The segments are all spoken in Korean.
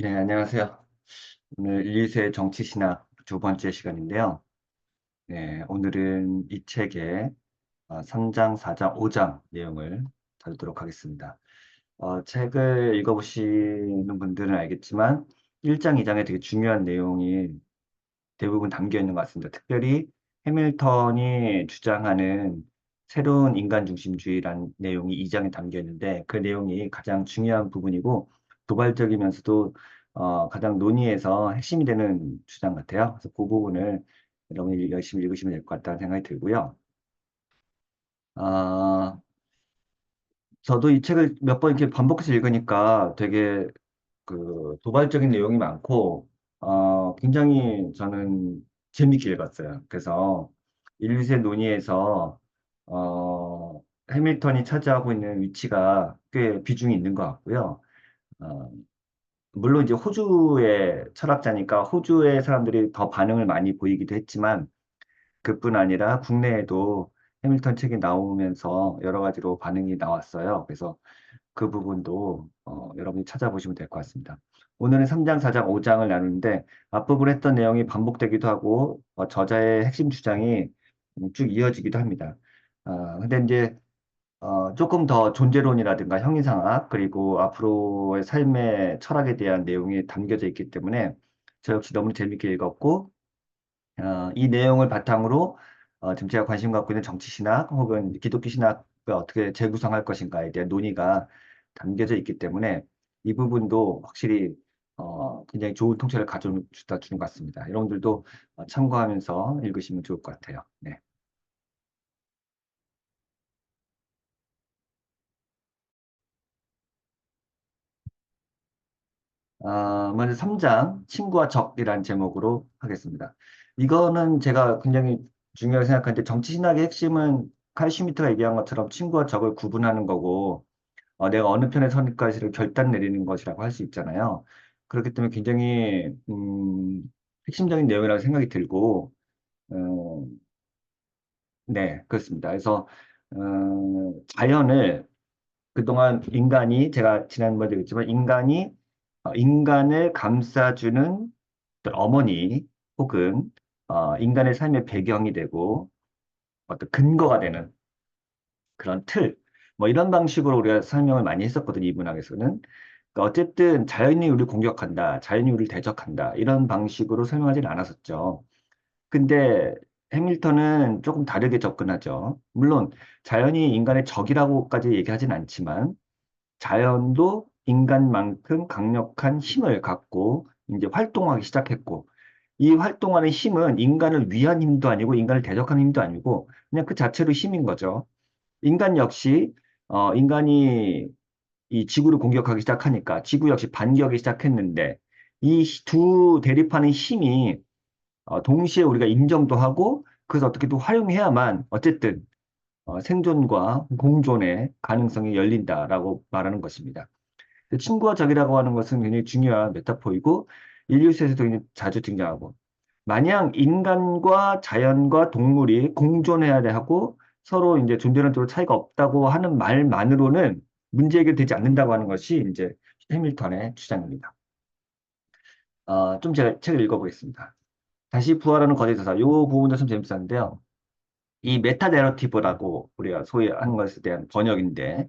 네, 안녕하세요. 오늘 인류의 정치 신학 두 번째 시간인데요. 네, 오늘은 이 책의 3장, 4장, 5장 내용을 다루도록 하겠습니다. 책을 읽어보시는 분들은 알겠지만 1장, 2장에 되게 중요한 내용이 대부분 담겨 있는 것 같습니다. 특별히 해밀턴이 주장하는 새로운 인간 중심주의라는 내용이 2장에 담겨 있는데 그 내용이 가장 중요한 부분이고 도발적이면서도 가장 논의에서 핵심이 되는 주장 같아요. 그래서 그 부분을 여러분이 열심히 읽으시면 될 것 같다는 생각이 들고요. 아, 저도 이 책을 몇 번 이렇게 반복해서 읽으니까 되게 그 도발적인 내용이 많고 굉장히 저는 재밌게 읽었어요. 그래서 인류세 논의에서 어, 해밀턴이 차지하고 있는 위치가 꽤 비중이 있는 것 같고요. 어, 물론 이제 호주의 철학자니까 호주의 사람들이 더 반응을 많이 보이기도 했지만 그뿐 아니라 국내에도 해밀턴 책이 나오면서 여러 가지로 반응이 나왔어요. 그래서 그 부분도 여러분이 찾아보시면 될 것 같습니다. 오늘은 3장, 4장, 5장을 나누는데 앞부분 했던 내용이 반복되기도 하고 저자의 핵심 주장이 쭉 이어지기도 합니다. 근데 이제 조금 더 존재론이라든가 형이상학 그리고 앞으로의 삶의 철학에 대한 내용이 담겨져 있기 때문에 저 역시 너무 재밌게 읽었고 이 내용을 바탕으로 지금 제가 관심 갖고 있는 정치 신학 혹은 기독교 신학을 어떻게 재구성할 것인가에 대한 논의가 담겨져 있기 때문에 이 부분도 확실히 굉장히 좋은 통찰을 가져다 주는 것 같습니다. 여러분들도 참고하면서 읽으시면 좋을 것 같아요. 네. 먼저 3장 친구와 적이라는 제목으로 하겠습니다. 이거는 제가 굉장히 중요하게 생각하는데 정치 신학의 핵심은 칼 슈미트가 얘기한 것처럼 친구와 적을 구분하는 거고 내가 어느 편에 선까지를 결단 내리는 것이라고 할 수 있잖아요. 그렇기 때문에 굉장히 핵심적인 내용이라고 생각이 들고 어, 네, 그렇습니다. 그래서 자연을 그동안 인간이 제가 지난번에 얘기했지만 인간이 인간을 감싸주는 어떤 어머니 혹은 인간의 삶의 배경이 되고 어떤 근거가 되는 그런 틀, 뭐 이런 방식으로 우리가 설명을 많이 했었거든요, 이 문학에서는. 그러니까 어쨌든 자연이 우리를 공격한다, 자연이 우리를 대적한다, 이런 방식으로 설명하지는 않았었죠. 근데 해밀턴은 조금 다르게 접근하죠. 물론 자연이 인간의 적이라고까지 얘기하진 않지만 자연도 인간만큼 강력한 힘을 갖고 이제 활동하기 시작했고 이 활동하는 힘은 인간을 위한 힘도 아니고 인간을 대적하는 힘도 아니고 그냥 그 자체로 힘인 거죠. 인간 역시 인간이 이 지구를 공격하기 시작하니까 지구 역시 반격이 시작했는데 이 두 대립하는 힘이 동시에 우리가 인정도 하고 그래서 어떻게 또 활용해야만 어쨌든 생존과 공존의 가능성이 열린다라고 말하는 것입니다. 친구와 적이라고 하는 것은 굉장히 중요한 메타포이고 인류사에서도 굉장히 자주 등장하고 마냥 인간과 자연과 동물이 공존해야 돼 하고 서로 이제 존재론적으로 차이가 없다고 하는 말만으로는 문제 해결되지 않는다고 하는 것이 이제 해밀턴의 주장입니다. 좀 제가 책을 읽어보겠습니다. 다시 부활하는 거대서사. 이 부분도 좀 재밌었는데요. 이 메타 내러티브라고 우리가 소위 하는 것에 대한 번역인데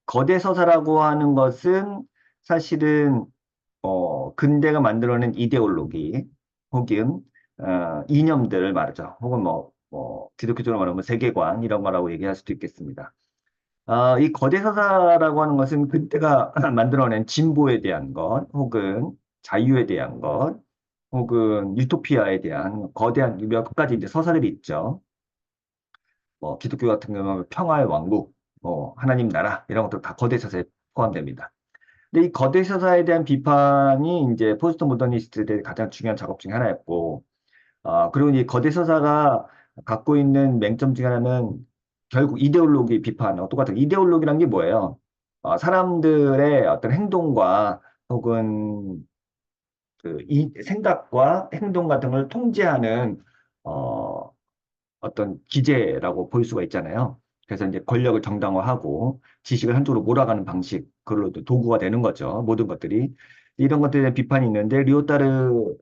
거대서사라고 하는 것은 사실은 근대가 만들어낸 이데올로기 혹은 이념들을 말하죠. 혹은 기독교적으로 말하면 세계관 이런 거라고 얘기할 수도 있겠습니다. 이 거대서사라고 하는 것은 그때가 만들어낸 진보에 대한 것, 혹은 자유에 대한 것, 혹은 유토피아에 대한 거대한 몇 가지 이제 서사들이 있죠. 기독교 같은 경우는 평화의 왕국, 하나님 나라 이런 것들 다 거대서사에 포함됩니다. 근데 이 거대서사에 대한 비판이 이제 포스트 모더니스트들의 가장 중요한 작업 중에 하나였고, 그리고 이 거대서사가 갖고 있는 맹점 중에 하나는 결국 이데올로기 비판, 똑같은 이데올로기란 게 뭐예요? 사람들의 어떤 행동과 혹은 이 생각과 행동 같은 걸 통제하는 어, 어떤 기제라고 볼 수가 있잖아요. 그래서 이제 권력을 정당화하고 지식을 한쪽으로 몰아가는 방식, 그걸로 또 도구가 되는 거죠. 모든 것들이. 이런 것들에 대한 비판이 있는데 리오타르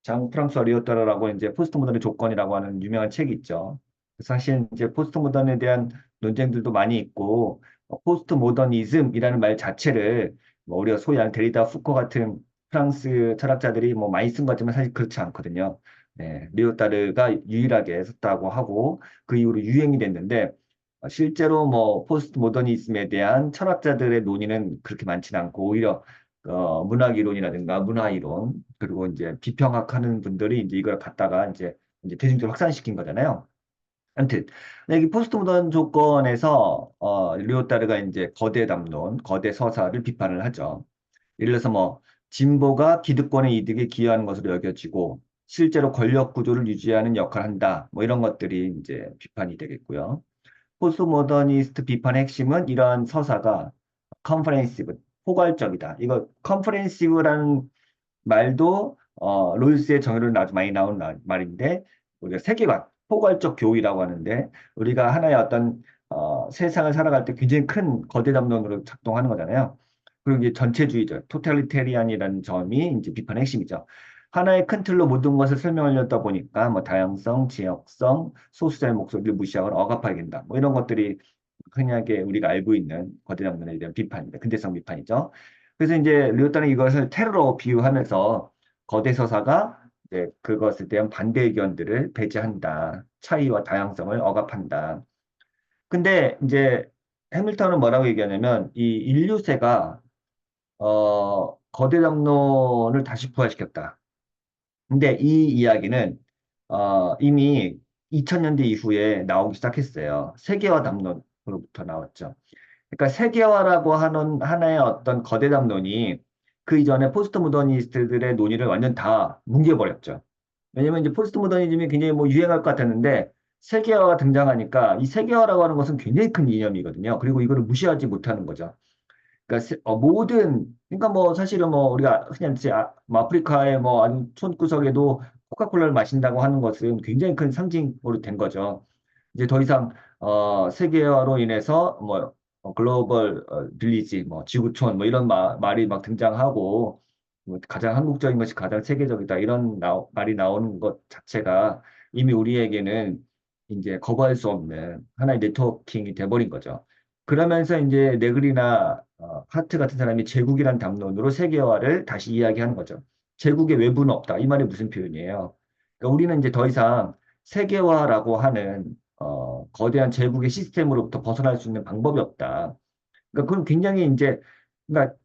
장 프랑스와 리오타르라고 이제 포스트 모던의 조건이라고 하는 유명한 책이 있죠. 사실 이제 포스트 모던에 대한 논쟁들도 많이 있고 포스트 모더니즘이라는 말 자체를 뭐 우리가 소위 아는 데리다 후코 같은 프랑스 철학자들이 뭐 많이 쓴 거지만 사실 그렇지 않거든요. 네, 리오타르가 유일하게 썼다고 하고 그 이후로 유행이 됐는데 실제로 뭐 포스트 모더니즘에 대한 철학자들의 논의는 그렇게 많지는 않고 오히려 문학 이론이라든가 문화 이론 그리고 이제 비평학하는 분들이 이제 이걸 갖다가 이제 대중적으로 확산시킨 거잖아요. 아무튼 근데 이 포스트 모던 조건에서 리오타르가 이제 거대 담론, 거대 서사를 비판을 하죠. 예를 들어서 뭐 진보가 기득권의 이득에 기여하는 것으로 여겨지고 실제로 권력 구조를 유지하는 역할을 한다. 뭐 이런 것들이 이제 비판이 되겠고요. 포스트 모더니스트 비판의 핵심은 이러한 서사가 컨퍼렌시브, 포괄적이다. 이거 컨퍼렌시브라는 말도 롤스의 정의로는 아주 많이 나온 말인데 우리가 세계관, 포괄적 교의라고 하는데 우리가 하나의 어떤 세상을 살아갈 때 굉장히 큰 거대 담론으로 작동하는 거잖아요. 그리고 이제 전체주의적, 토탈리테리안이라는 점이 이제 비판의 핵심이죠. 하나의 큰 틀로 모든 것을 설명하려다 보니까 뭐 다양성, 지역성, 소수자의 목소리를 무시하거나 억압하게 된다. 뭐 이런 것들이 흔하게 우리가 알고 있는 거대 담론에 대한 비판입니다. 근대성 비판이죠. 그래서 이제 류터는 이것을 테러로 비유하면서 거대 서사가 이제 그것에 대한 반대 의견들을 배제한다. 차이와 다양성을 억압한다. 근데 이제 해밀턴은 뭐라고 얘기하냐면 이 인류세가 거대 담론을 다시 부활시켰다. 근데 이 이야기는 이미 2000년대 이후에 나오기 시작했어요. 세계화 담론으로부터 나왔죠. 그러니까 세계화라고 하는 하나의 어떤 거대 담론이 그 이전에 포스트 모더니스트들의 논의를 완전 다 뭉개버렸죠. 왜냐면 이제 포스트 모더니즘이 굉장히 뭐 유행할 것 같았는데 세계화가 등장하니까 이 세계화라고 하는 것은 굉장히 큰 이념이거든요. 그리고 이거를 무시하지 못하는 거죠. 그러니까 모든 그러니까 뭐 사실은 뭐 우리가 그냥 뭐 아프리카의 뭐 아주 손구석에도 코카콜라를 마신다고 하는 것은 굉장히 큰 상징으로 된 거죠. 이제 더 이상 세계화로 인해서 뭐 글로벌 빌리지 뭐 지구촌 뭐 이런 말이 막 등장하고 뭐 가장 한국적인 것이 가장 세계적이다 이런 말이 나오는 것 자체가 이미 우리에게는 이제 거부할 수 없는 하나의 네트워킹이 돼버린 거죠. 그러면서 이제 네그리나 하트 같은 사람이 제국이란 담론으로 세계화를 다시 이야기하는 거죠. 제국의 외부는 없다. 이 말이 무슨 표현이에요? 그러니까 우리는 이제 더 이상 세계화라고 하는 거대한 제국의 시스템으로부터 벗어날 수 있는 방법이 없다. 그러니까 그건 굉장히 이제 그러니까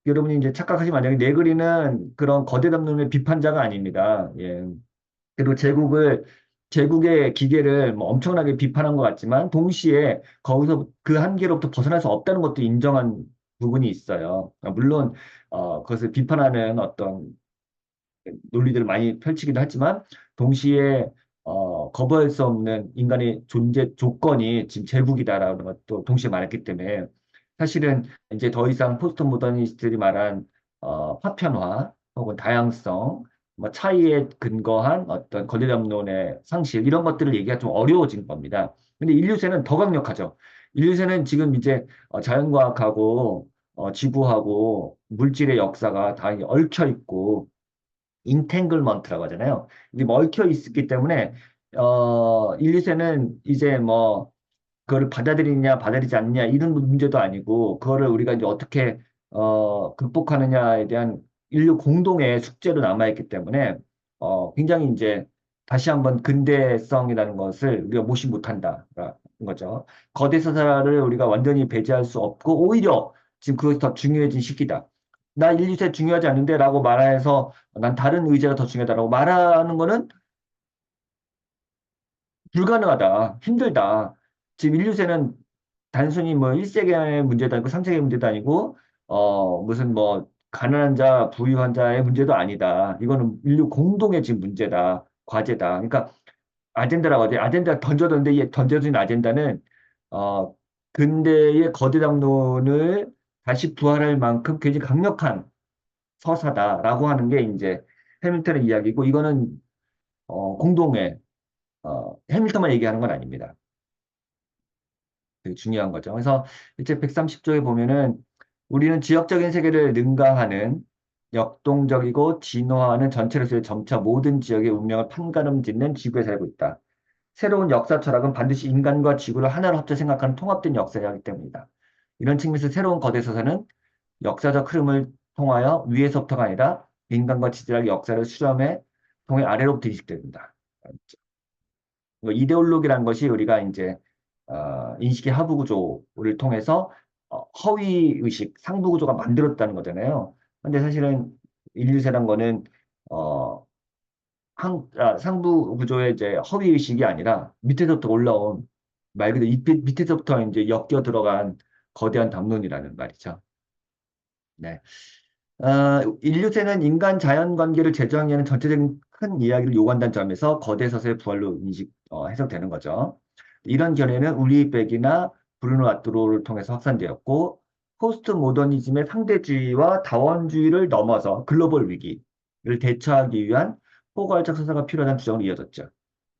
여러분이 이제 착각하시면 안 돼요. 네그리는 그런 거대 담론의 비판자가 아닙니다. 예. 그리고 제국의 기계를 뭐 엄청나게 비판한 것 같지만 동시에 거기서 그 한계로부터 벗어날 수 없다는 것도 인정한 부분이 있어요. 물론 그것을 비판하는 어떤 논리들을 많이 펼치기도 하지만 동시에 거부할 수 없는 인간의 존재 조건이 지금 제국이다라는 것도 동시에 말했기 때문에 사실은 이제 더 이상 포스트 모더니스트들이 말한 파편화 혹은 다양성 뭐 차이에 근거한 어떤 권리담론의 상실 이런 것들을 얘기가 좀 어려워진 겁니다. 근데 인류세는 더 강력하죠. 인류세는 지금 이제 자연과학하고 지구하고 물질의 역사가 다 얽혀 있고 인탱글먼트라고 하잖아요. 이게 뭐 얽혀 있기 때문에 인류세는 이제 뭐 그거를 받아들이냐 받아들이지 않느냐 이런 문제도 아니고 그거를 우리가 이제 어떻게 극복하느냐에 대한 인류 공동의 숙제로 남아있기 때문에 굉장히 이제 다시 한번 근대성이라는 것을 우리가 무시 못한다는 거죠. 거대 서사를 우리가 완전히 배제할 수 없고 오히려 지금 그것이 더 중요해진 시기다. 나 인류세 중요하지 않는데라고 말해서 난 다른 의제가 더 중요하다라고 말하는 거는 불가능하다, 힘들다. 지금 인류세는 단순히 뭐 1세계의 문제도 아니고 3세계의 문제도 아니고 무슨 뭐 가난한 자, 부유한 자의 문제도 아니다. 이거는 인류 공동의 지금 문제다, 과제다. 그러니까 아젠다라고 하죠. 아젠다 던져졌는데 이 던져진 아젠다는 어 근대의 거대 담론을 다시 부활할 만큼 굉장히 강력한 서사다라고 하는 게 이제 해밀턴의 이야기고 이거는 공동의 해밀턴만 얘기하는 건 아닙니다. 되게 중요한 거죠. 그래서 이제 130조에 보면은 우리는 지역적인 세계를 능가하는 역동적이고 진화하는 전체로서의 점차 모든 지역의 운명을 판가름짓는 지구에 살고 있다. 새로운 역사 철학은 반드시 인간과 지구를 하나로 합쳐 생각하는 통합된 역사여야 하기 때문이다. 이런 측면에서 새로운 거대 서사는 역사적 흐름을 통하여 위에서부터가 아니라 인간과 지질학 역사를 수렴해 통해 아래로부터 인식됩니다. 뭐 이데올로기라는 것이 우리가 이제 인식의 하부 구조를 통해서 허위 의식, 상부 구조가 만들었다는 거잖아요. 근데 사실은 인류세란 거는 어, 상부 구조의 이제 허위 의식이 아니라 밑에서부터 올라온 말 그대로 밑에서부터 이제 엮여 들어간 거대한 담론이라는 말이죠. 네. 인류세는 인간 자연 관계를 재정의하는 전체적인 큰 이야기를 요구한다는 점에서 거대 서사의 부활로 해석되는 거죠. 이런 견해는 울리 백이나 브루노 아뚜로를 통해서 확산되었고, 포스트 모더니즘의 상대주의와 다원주의를 넘어서 글로벌 위기를 대처하기 위한 포괄적 서사가 필요하다는 주장으로 이어졌죠.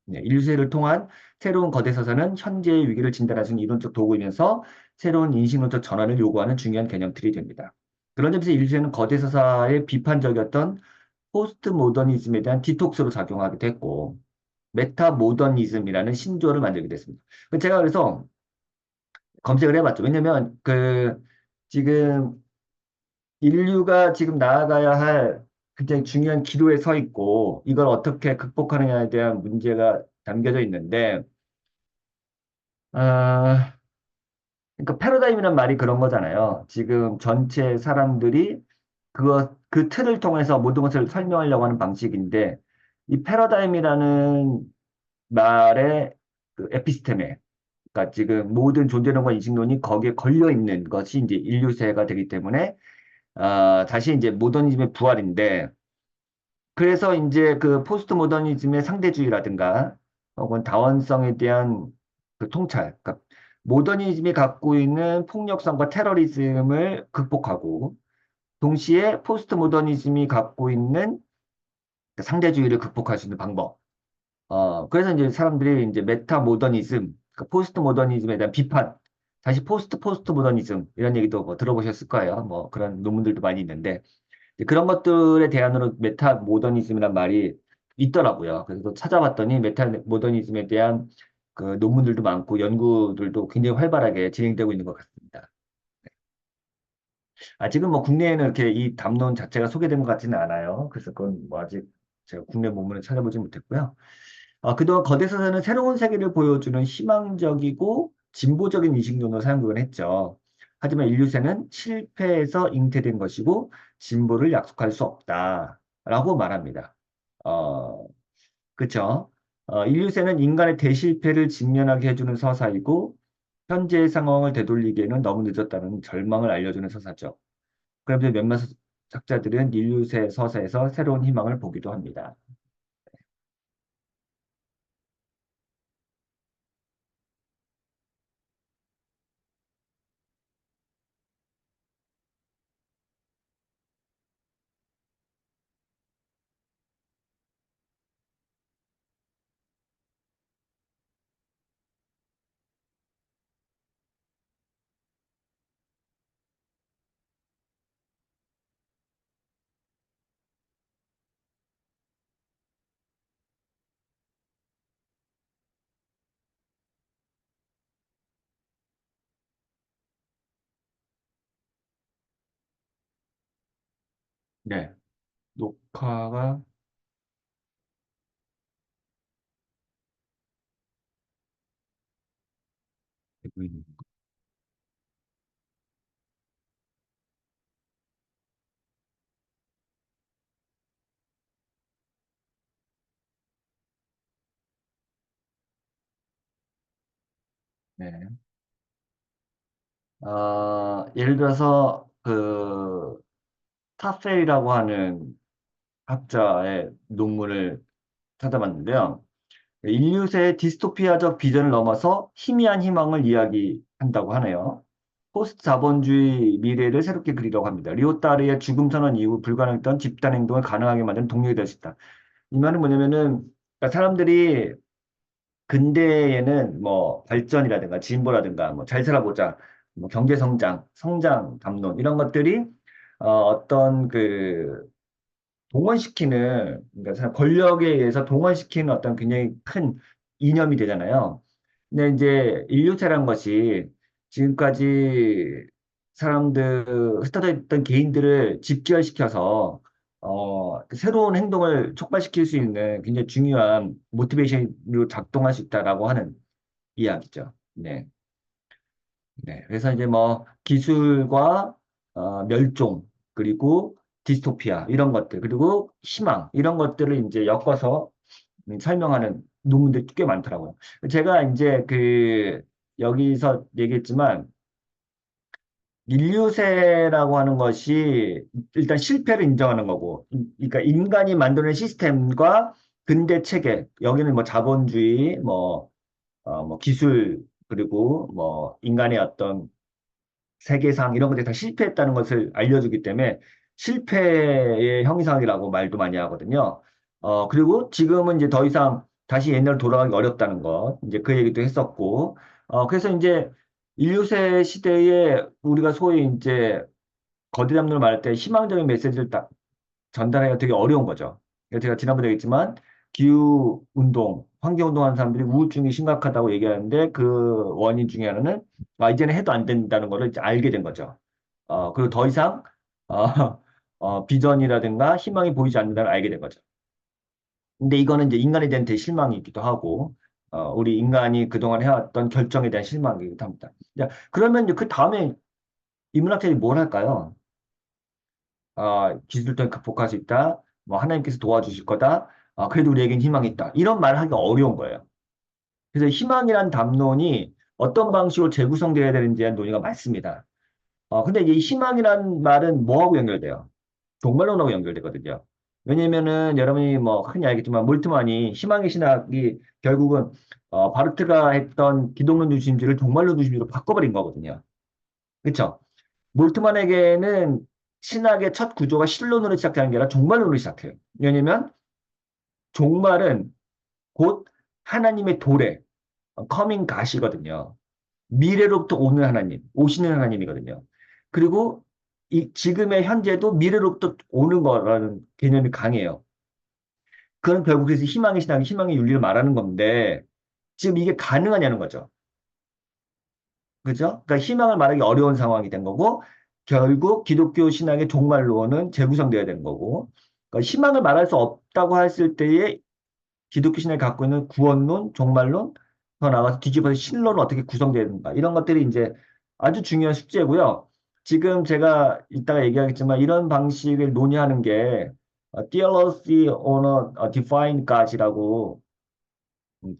네, 인류세를 통한 새로운 거대 서사는 현재의 위기를 진단할 수 있는 이론적 도구이면서 새로운 인식론적 전환을 요구하는 중요한 개념들이 됩니다. 그런 점에서 인류세는 거대 서사의 비판적이었던 포스트 모더니즘에 대한 디톡스로 작용하게 됐고, 메타 모더니즘이라는 신조어를 만들게 됐습니다. 제가 그래서 검색을 해봤죠. 왜냐면 지금 인류가 지금 나아가야 할 굉장히 중요한 기로에 서 있고 이걸 어떻게 극복하느냐에 대한 문제가 담겨져 있는데 아, 그러니까 패러다임이란 말이 그런 거잖아요. 지금 전체 사람들이 그 틀을 통해서 모든 것을 설명하려고 하는 방식인데 이 패러다임이라는 말의 그 에피스테메 그러니까 지금 모든 존재론과 인식론이 거기에 걸려 있는 것이 이제 인류세가 되기 때문에 다시 이제 모더니즘의 부활인데 그래서 이제 그 포스트 모더니즘의 상대주의라든가 혹은 다원성에 대한 그 통찰, 그러니까 모더니즘이 갖고 있는 폭력성과 테러리즘을 극복하고 동시에 포스트 모더니즘이 갖고 있는 그 상대주의를 극복할 수 있는 방법. 그래서 이제 사람들이 이제 메타 모더니즘, 그 포스트 모더니즘에 대한 비판, 다시 포스트 모더니즘 이런 얘기도 뭐 들어보셨을 거예요. 뭐 그런 논문들도 많이 있는데 이제 그런 것들에 대안으로 메타 모더니즘이란 말이 있더라고요. 그래서 또 찾아봤더니 메타 모더니즘에 대한 그 논문들도 많고 연구들도 굉장히 활발하게 진행되고 있는 것 같습니다. 아직은 뭐 국내에는 이렇게 이 담론 자체가 소개된 것 같지는 않아요. 그래서 그건 뭐 아직 제가 국내 논문을 찾아보지 못했고요. 그동안 거대서사는 새로운 세계를 보여주는 희망적이고 진보적인 인식론을 사용을 했죠. 하지만 인류세는 실패에서 잉태된 것이고 진보를 약속할 수 없다라고 말합니다. 어, 그쵸? 인류세는 인간의 대실패를 직면하게 해주는 서사이고 현재의 상황을 되돌리기에는 너무 늦었다는 절망을 알려주는 서사죠. 그런데 몇몇 작자들은 인류세 서사에서 새로운 희망을 보기도 합니다. 네. 녹화가 되고 있는 네. 예를 들어서 타페이라고 하는 학자의 논문을 찾아봤는데요. 인류세의 디스토피아적 비전을 넘어서 희미한 희망을 이야기한다고 하네요. 포스트 자본주의 미래를 새롭게 그리려고 합니다. 리오타르의 죽음 선언 이후 불가능했던 집단 행동을 가능하게 만드는 동력이 될 수 있다. 이 말은 뭐냐면은 그러니까 사람들이 근대에는 뭐 발전이라든가 진보라든가 뭐 잘 살아보자. 뭐 경제 성장, 성장 담론 이런 것들이 어떤 그 동원시키는 그러니까 권력에 의해서 동원시키는 어떤 굉장히 큰 이념이 되잖아요. 근데 이제 인류체란 것이 지금까지 사람들 흩어져 있던 개인들을 집결시켜서 그 새로운 행동을 촉발시킬 수 있는 굉장히 중요한 모티베이션으로 작동할 수 있다라고 하는 이야기죠. 네. 네. 그래서 이제 뭐 기술과 멸종 그리고 디스토피아 이런 것들 그리고 희망 이런 것들을 이제 엮어서 설명하는 논문들이 꽤 많더라고요. 제가 이제 그 여기서 얘기했지만 인류세라고 하는 것이 일단 실패를 인정하는 거고, 그러니까 인간이 만드는 시스템과 근대 체계, 여기는 뭐 자본주의, 뭐 기술, 그리고 뭐 인간의 어떤 세계상 이런 것들이 다 실패했다는 것을 알려주기 때문에 실패의 형이상이라고 말도 많이 하거든요. 그리고 지금은 이제 더 이상 다시 옛날로 돌아가기 어렵다는 것, 이제 그 얘기도 했었고, 그래서 이제 인류세 시대에 우리가 소위 이제 거대담론을 말할 때 희망적인 메시지를 딱 전달하기가 되게 어려운 거죠. 그래서 제가 지난번에 얘기했지만 기후 운동, 환경 운동하는 사람들이 우울증이 심각하다고 얘기하는데 그 원인 중에 하나는 이제는 해도 안 된다는 거를 이제 알게 된 거죠. 그리고 더 이상 어, 비전이라든가 희망이 보이지 않는다는 걸 알게 된 거죠. 근데 이거는 이제 인간에 대한 대실망이기도 하고 우리 인간이 그동안 해왔던 결정에 대한 실망이기도 합니다. 자, 그러면 이제 그 다음에 인문학자들이 뭘 할까요? 기술 때문에 극복할 수 있다. 뭐 하나님께서 도와주실 거다. 그래도 우리에겐 희망이 있다. 이런 말을 하기가 어려운 거예요. 그래서 희망이란 담론이 어떤 방식으로 재구성되어야 되는지에 대한 논의가 많습니다. 근데 이 희망이란 말은 뭐하고 연결돼요? 종말론하고 연결되거든요. 왜냐면은 여러분이 뭐 흔히 알겠지만 몰트만이 희망의 신학이 결국은 바르트가 했던 기독론 중심주의를 종말론 중심주의로 바꿔버린 거거든요. 그렇죠? 몰트만에게는 신학의 첫 구조가 신론으로 시작하는 게 아니라 종말론으로 시작해요. 왜냐면 종말은 곧 하나님의 도래, 커밍 갓이거든요. 미래로부터 오는 하나님, 오시는 하나님이거든요. 그리고 이 지금의 현재도 미래로부터 오는 거라는 개념이 강해요. 그건 결국 그래서 희망의 신앙, 희망의 윤리를 말하는 건데 지금 이게 가능하냐는 거죠. 그죠? 그러니까 희망을 말하기 어려운 상황이 된 거고 결국 기독교 신앙의 종말론은 재구성돼야 되는 거고 그러니까 희망을 말할 수 없다고 했을 때에 기독교 신앙이 갖고 있는 구원론, 종말론, 더 나아가서 뒤집어서 신론은 어떻게 구성되야 되는가 이런 것들이 이제 아주 중요한 숙제고요. 지금 제가 이따가 얘기하겠지만 이런 방식을 논의하는 게 Theology on a Defined God이라고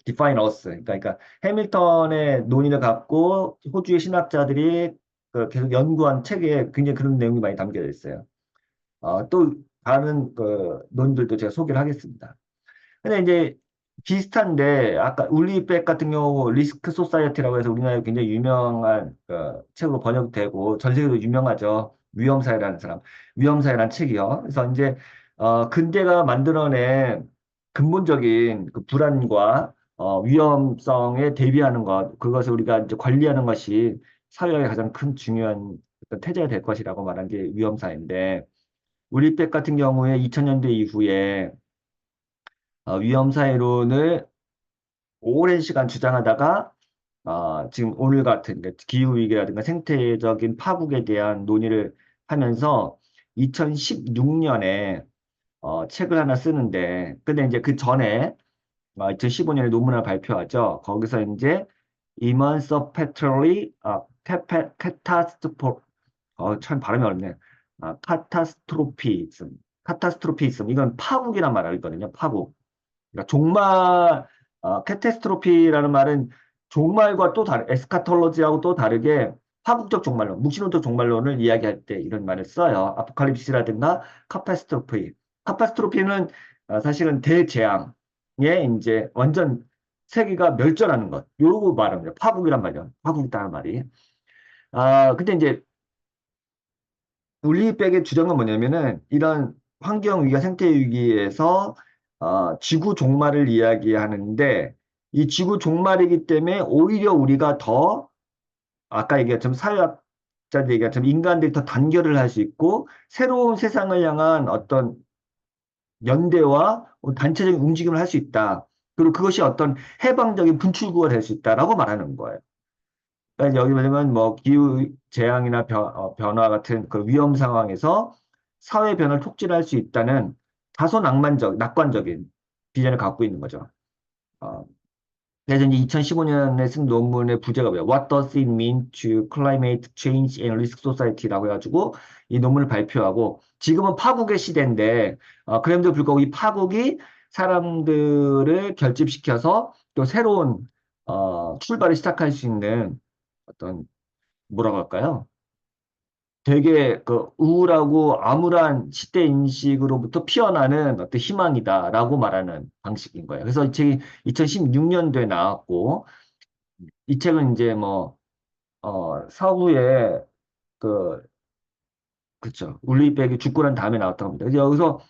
Define Us 그러니까 해밀턴의 논의를 갖고 호주의 신학자들이 그 계속 연구한 책에 굉장히 그런 내용이 많이 담겨져 있어요. 또 다른 그 논들도 제가 소개를 하겠습니다. 근데 이제 비슷한데 아까 울리백 같은 경우 리스크 소사이어티라고 해서 우리나라에 굉장히 유명한 책으로 번역되고 전 세계로 유명하죠. 위험사회라는 사람. 위험사회라는 책이요. 그래서 이제 근대가 만들어낸 근본적인 그 불안과 위험성에 대비하는 것, 그것을 우리가 이제 관리하는 것이 사회의 가장 큰 중요한 어떤 태제가 될 것이라고 말한 게 위험사회인데 울리백 같은 경우에 2000년대 이후에 위험사회론을 오랜 시간 주장하다가 지금 오늘 같은 기후위기라든가 생태적인 파국에 대한 논의를 하면서 2016년에 책을 하나 쓰는데 근데 이제 그 전에 2015년에 논문을 발표하죠. 거기서 이제 Emancipatory Catastrophe 참 발음이 어렵네. 카타스트로피즘 이건 파국이란 말을 있거든요. 파국. 그러니까 종말, 캐타스트로피라는 말은 종말과 또 다른, 에스카톨로지하고 또 다르게 파국적 종말론, 묵신론적 종말론을 이야기할 때 이런 말을 써요. 아포칼립시스라든가 카타스트로피. 카타스트로피는 사실은 대재앙에 이제 완전 세계가 멸절하는 것. 요거 말합니다. 파국이란 말이요. 파국이다는 말이. 근데 이제 울리백의 주장은 뭐냐면은 이런 환경 위기와 생태 위기에서 지구 종말을 이야기하는데 이 지구 종말이기 때문에 오히려 우리가 더 아까 얘기했지만 사회학자들 얘기했지만 인간들이 더 단결을 할 수 있고 새로운 세상을 향한 어떤 연대와 단체적인 움직임을 할 수 있다. 그리고 그것이 어떤 해방적인 분출구가 될 수 있다라고 말하는 거예요. 그러니까 여기 보면 뭐 기후 재앙이나 변화 같은 그 위험 상황에서 사회 변화를 촉진할 수 있다는 다소 낙관적인 비전을 갖고 있는 거죠. 어, 그래서 이제 2015년에 쓴 논문의 부제가 뭐야? What does it mean to climate change and risk society라고 해가지고 이 논문을 발표하고 지금은 파국의 시대인데 그럼에도 불구하고 이 파국이 사람들을 결집시켜서 또 새로운 출발을 시작할 수 있는 어떤 뭐라고 할까요? 되게 그 우울하고 암울한 시대 인식으로부터 피어나는 어떤 희망이다라고 말하는 방식인 거예요. 그래서 이 책이 2016년도에 나왔고 이 책은 이제 뭐 사후에 그 그쵸 울리백이 죽고 난 다음에 나왔다고 합니다. 그래서 여기서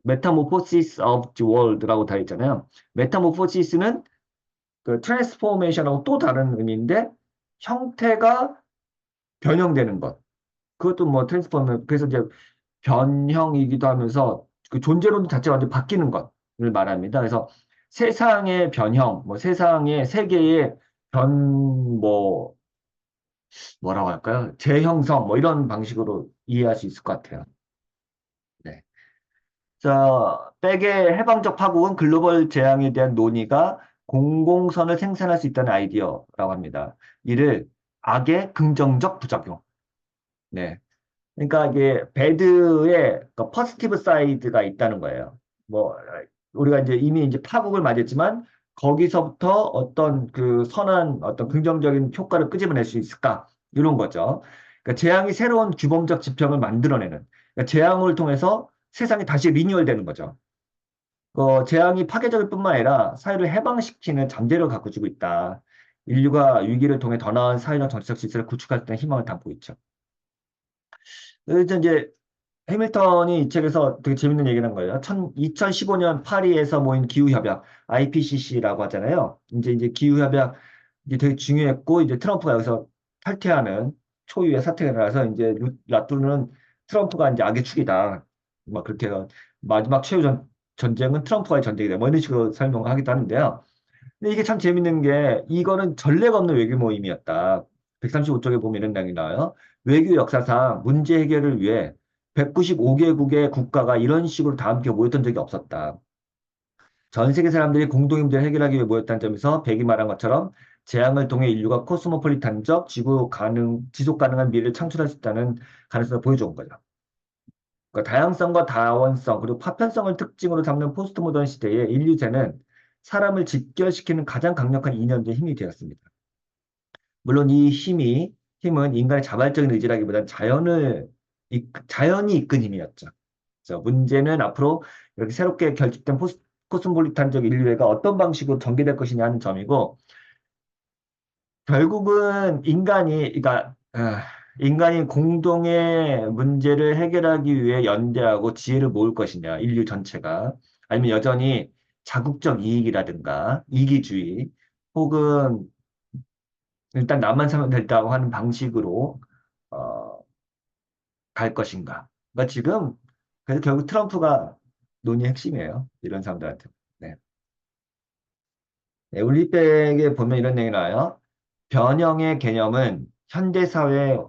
메타모포시스 of the world라고 다 있잖아요. 메타모포시스는 그 트랜스포메이션하고 또 다른 의미인데 형태가 변형되는 것. 그것도 뭐 트랜스포메 그래서 이제 변형이기도 하면서 그 존재론 자체가 완전 바뀌는 것을 말합니다. 그래서 세상의 변형, 뭐 세상의 세계의 뭐 뭐라고 할까요? 재형성 뭐 이런 방식으로 이해할 수 있을 것 같아요. 네. 자, 백의 해방적 파국은 글로벌 재앙에 대한 논의가 공공선을 생산할 수 있다는 아이디어라고 합니다. 이를 악의 긍정적 부작용. 네. 그러니까 이게 배드의 그 퍼스티브 사이드가 있다는 거예요. 뭐 우리가 이제 이미 이제 파국을 맞았지만 거기서부터 어떤 그 선한 어떤 긍정적인 효과를 끄집어낼 수 있을까? 이런 거죠. 그러니까 재앙이 새로운 규범적 지평을 만들어내는. 그러니까 재앙을 통해서 세상이 다시 리뉴얼되는 거죠. 재앙이 파괴적일 뿐만 아니라 사회를 해방시키는 잠재력을 갖고 지고 있다. 인류가 위기를 통해 더 나은 사회적 정치적 질서를 구축할 수 있다는 희망을 담고 있죠. 그래서 이제 해밀턴이 이 책에서 되게 재밌는 얘기를 한 거예요. 2015년 파리에서 모인 기후협약, IPCC라고 하잖아요. 이제 기후협약 이제 되게 중요했고, 이제 트럼프가 여기서 탈퇴하는 초유의 사태가 일어나서 이제 라뚜르는 트럼프가 이제 악의 축이다. 막 그렇게 해서 마지막 전쟁은 트럼프와의 전쟁이다. 뭐 이런 식으로 설명하기도 하는데요. 근데 이게 참 재밌는 게 이거는 전례가 없는 외교 모임이었다. 135쪽에 보면 이런 내용이 나와요. 외교 역사상 문제 해결을 위해 195개국의 국가가 이런 식으로 다 함께 모였던 적이 없었다. 전 세계 사람들이 공동의 문제를 해결하기 위해 모였다는 점에서 백이 말한 것처럼 재앙을 통해 인류가 코스모폴리탄적 지속 가능한 미래를 창출할 수 있다는 가능성을 보여준 거죠. 그러니까 다양성과 다원성 그리고 파편성을 특징으로 잡는 포스트 모던 시대에 인류체는 사람을 직결시키는 가장 강력한 이념적 힘이 되었습니다. 물론 힘은 인간의 자발적인 의지라기보다는 자연이 이끈 힘이었죠. 그래서 문제는 앞으로 이렇게 새롭게 결집된 코스모폴리탄적 인류애가 어떤 방식으로 전개될 것이냐 하는 점이고, 결국은 인간이 공동의 문제를 해결하기 위해 연대하고 지혜를 모을 것이냐, 인류 전체가. 아니면 여전히 자국적 이익이라든가, 이기주의, 혹은 일단 나만 사면 된다고 하는 방식으로, 어, 갈 것인가. 그러니까 지금, 그래서 결국 트럼프가 논의의 핵심이에요. 이런 사람들한테. 네. 네, 울리백에 보면 이런 내용이 나와요. 변형의 개념은 현대사회의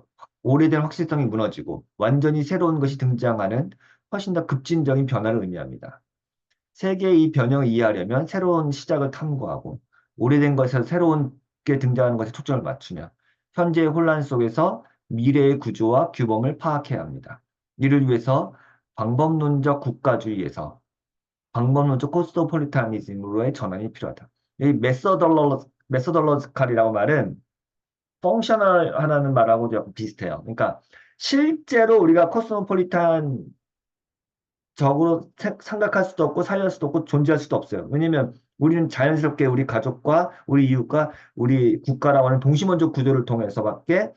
오래된 확실성이 무너지고 완전히 새로운 것이 등장하는 훨씬 더 급진적인 변화를 의미합니다. 세계의 이 변형을 이해하려면 새로운 시작을 탐구하고 오래된 것에서 새로운 게 등장하는 것에 초점을 맞추며 현재의 혼란 속에서 미래의 구조와 규범을 파악해야 합니다. 이를 위해서 방법론적 국가주의에서 방법론적 코스모폴리타니즘으로의 전환이 필요하다. 이 메소돌로지칼이라고 말은 펑셔널 하는 말하고 좀 비슷해요. 그러니까 실제로 우리가 코스모폴리탄 적으로 생각할 수도 없고 살릴 수도 없고 존재할 수도 없어요. 왜냐면 우리는 자연스럽게 우리 가족과 우리 이웃과 우리 국가라고 하는 동시mon적 구조를 통해서밖에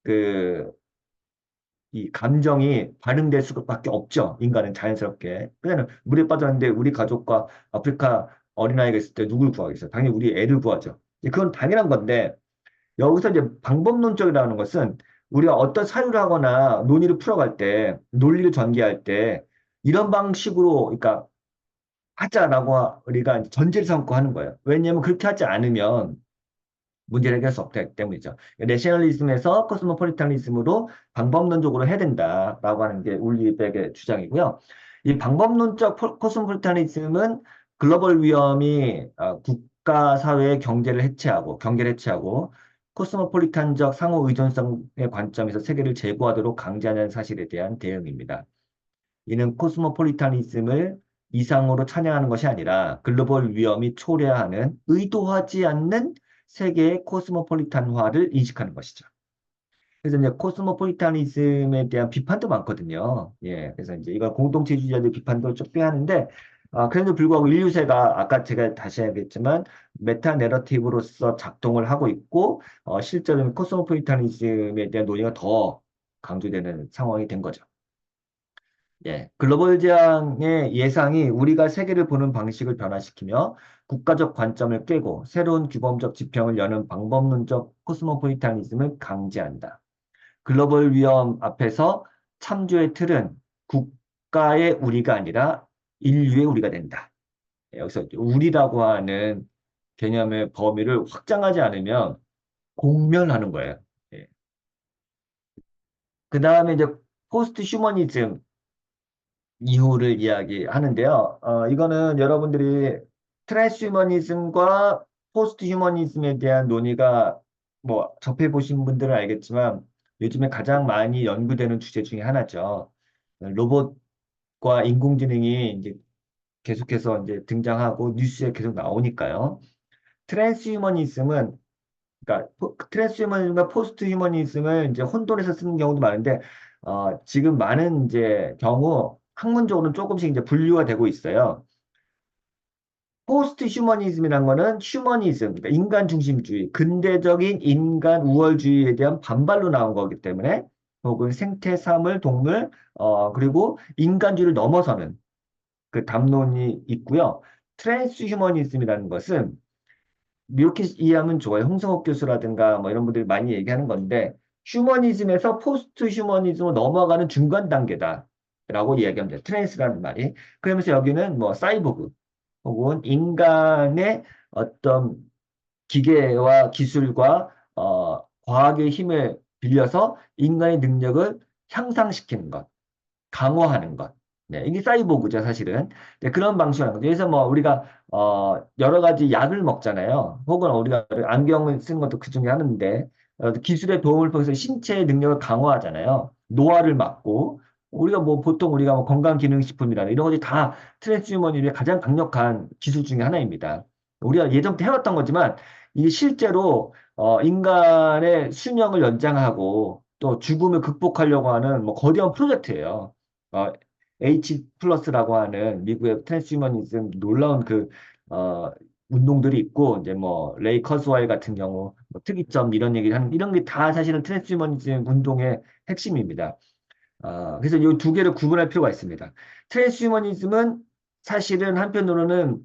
그 이 감정이 반응될 수밖에 없죠. 인간은 자연스럽게. 그냥 물에 빠졌는데 우리 가족과 아프리카 어린아이가 있을 때 누굴 구하겠어요? 당연히 우리 애를 구하죠. 이제 그건 당연한 건데 여기서 이제 방법론적이라는 것은 우리가 어떤 사유를 하거나 논의를 풀어갈 때, 논리를 전개할 때 이런 방식으로 그러니까 하자라고 우리가 전제를 삼고 하는 거예요. 왜냐하면 그렇게 하지 않으면 문제를 해결할 수 없기 때문이죠. 내셔널리즘에서 코스모폴리타니즘으로 방법론적으로 해야 된다라고 하는 게 울리백의 주장이고요. 이 방법론적 코스모폴리타니즘은 글로벌 위험이 국가 사회의 경제를 해체하고 경계를 해체하고 코스모폴리탄적 상호 의존성의 관점에서 세계를 제고하도록 강제하는 사실에 대한 대응입니다. 이는 코스모폴리타니즘을 이상으로 찬양하는 것이 아니라 글로벌 위험이 초래하는 의도하지 않는 세계의 코스모폴리탄화를 인식하는 것이죠. 그래서 이제 코스모폴리타니즘에 대한 비판도 많거든요. 예, 그래서 이제 이걸 공동체주의자들 비판도 좀 빼하는데, 그럼에도 불구하고 인류세가 아까 제가 다시 해야겠지만 메타 내러티브로서 작동을 하고 있고, 실제로는 코스모폴리타니즘에 대한 논의가 더 강조되는 상황이 된 거죠. 예, 글로벌 재앙의 예상이 우리가 세계를 보는 방식을 변화시키며 국가적 관점을 깨고 새로운 규범적 지평을 여는 방법론적 코스모폴리타니즘을 강제한다. 글로벌 위험 앞에서 참조의 틀은 국가의 우리가 아니라 인류의 우리가 된다. 예, 여기서 우리라고 하는 개념의 범위를 확장하지 않으면 공멸하는 거예요. 예. 그 다음에 이제 포스트 휴머니즘 이유를 이야기하는데요. 이거는 여러분들이 트랜스휴머니즘과 포스트 휴머니즘에 대한 논의가 뭐 접해보신 분들은 알겠지만 요즘에 가장 많이 연구되는 주제 중에 하나죠. 로봇과 인공지능이 이제 계속해서 이제 등장하고 뉴스에 계속 나오니까요. 트랜스휴머니즘은 그러니까 트랜스휴머니즘과 포스트 휴머니즘을 이제 혼돈해서 쓰는 경우도 많은데 지금 많은 이제 경우 학문적으로는 조금씩 이제 분류가 되고 있어요. 포스트 휴머니즘이란 거는 휴머니즘, 그러니까 인간 중심주의, 근대적인 인간 우월주의에 대한 반발로 나온 거기 때문에 혹은 생태, 사물, 동물, 그리고 인간주의를 넘어서는 그 담론이 있고요. 트랜스 휴머니즘이라는 것은 이렇게 이해하면 좋아요. 홍성옥 교수라든가 뭐 이런 분들이 많이 얘기하는 건데 휴머니즘에서 포스트 휴머니즘으로 넘어가는 중간 단계다라고 이야기하면 돼요. 트랜스라는 말이. 그러면서 여기는 뭐 사이보그 혹은 인간의 어떤 기계와 기술과 과학의 힘을 빌려서 인간의 능력을 향상시키는 것. 강화하는 것. 네, 이게 사이보그죠, 사실은. 네, 그런 방식으로 하는 거죠. 그래서 뭐 우리가 여러 가지 약을 먹잖아요. 혹은 우리가 안경을 쓰는 것도 그 중에 하나인데 기술의 도움을 통해서 신체의 능력을 강화하잖아요. 노화를 막고 우리가 뭐 보통 우리가 뭐 건강기능식품이라는 이런 것이 다 트랜스휴머니즘의 가장 강력한 기술 중에 하나입니다. 우리가 예전부터 해왔던 거지만 이게 실제로 인간의 수명을 연장하고 또 죽음을 극복하려고 하는 뭐 거대한 프로젝트예요. 어, H 플러스라고 하는 미국의 트랜스휴머니즘 놀라운 어, 운동들이 있고, 이제 뭐, 레이 커스와일 같은 경우, 뭐 특이점 이런 얘기를 하는, 이런 게 다 사실은 트랜스휴머니즘 운동의 핵심입니다. 그래서 이 두 개를 구분할 필요가 있습니다. 트랜스휴머니즘은 사실은 한편으로는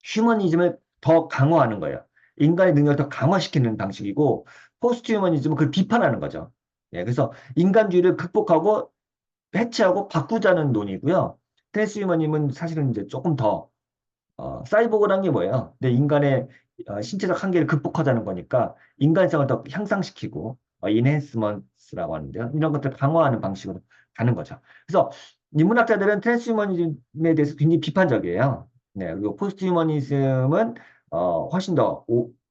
휴머니즘을 더 강화하는 거예요. 인간의 능력을 더 강화시키는 방식이고, 포스트 휴머니즘은 그걸 비판하는 거죠. 예, 그래서 인간주의를 극복하고 해체하고 바꾸자는 논의고요. 트랜스휴머님은 사실은 이제 조금 더 사이보그란 게 뭐예요? 내 인간의 신체적 한계를 극복하자는 거니까 인간성을 더 향상시키고 인핸스먼스라고 하는데요. 이런 것들 강화하는 방식으로 가는 거죠. 그래서 인문학자들은 트랜스휴머니즘에 대해서 굉장히 비판적이에요. 네, 그리고 포스트휴머니즘은 훨씬 더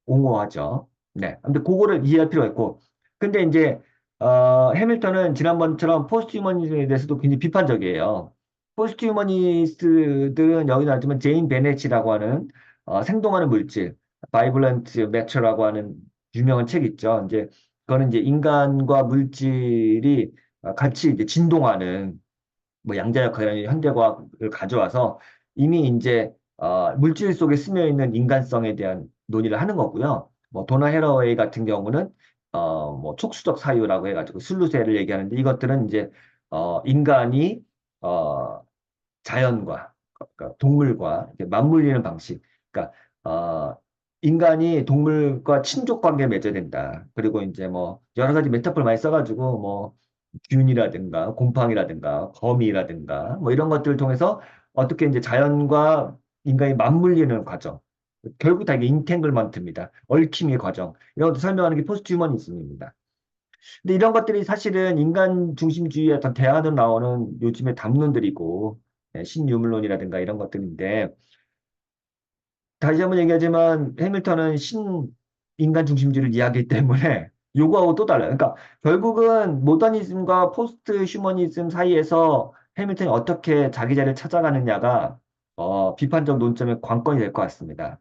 옹호하죠. 네, 근데 그거를 이해할 필요가 있고, 근데 이제 해밀턴은 지난번처럼 포스트휴머니즘에 대해서도 굉장히 비판적이에요. 포스트 휴머니스트들은 여기 나왔지만 제인 베넷이라고 하는 생동하는 물질, 바이블런트 매처라고 하는 유명한 책 있죠. 이제 그거는 이제 인간과 물질이 같이 이제 진동하는 뭐 양자역학이라는 현대과학을 가져와서 이미 이제 물질 속에 스며 있는 인간성에 대한 논의를 하는 거고요. 뭐 도나 헤러웨이 같은 경우는 뭐 촉수적 사유라고 해가지고 슬루세를 얘기하는데 이것들은 이제 인간이 자연과 그러니까 동물과 이렇게 맞물리는 방식. 그러니까 인간이 동물과 친족 관계에 맺어야 된다. 그리고 이제 뭐 여러 가지 메타포를 많이 써가지고 뭐 균이라든가 곰팡이라든가 거미라든가 뭐 이런 것들을 통해서 어떻게 이제 자연과 인간이 맞물리는 과정. 결국 다 이게 인탱글먼트입니다. 얽힘의 과정. 이런 것도 설명하는 게 포스트 휴머니즘입니다. 근데 이런 것들이 사실은 인간 중심주의의 어떤 대안으로 나오는 요즘의 담론들이고 신유물론이라든가 이런 것들인데 다시 한번 얘기하지만 해밀턴은 신인간 중심주의를 이야기하기 때문에 요거하고 또 달라요. 그러니까 결국은 모더니즘과 포스트 휴머니즘 사이에서 해밀턴이 어떻게 자기 자리를 찾아가느냐가 비판적 논점의 관건이 될 것 같습니다.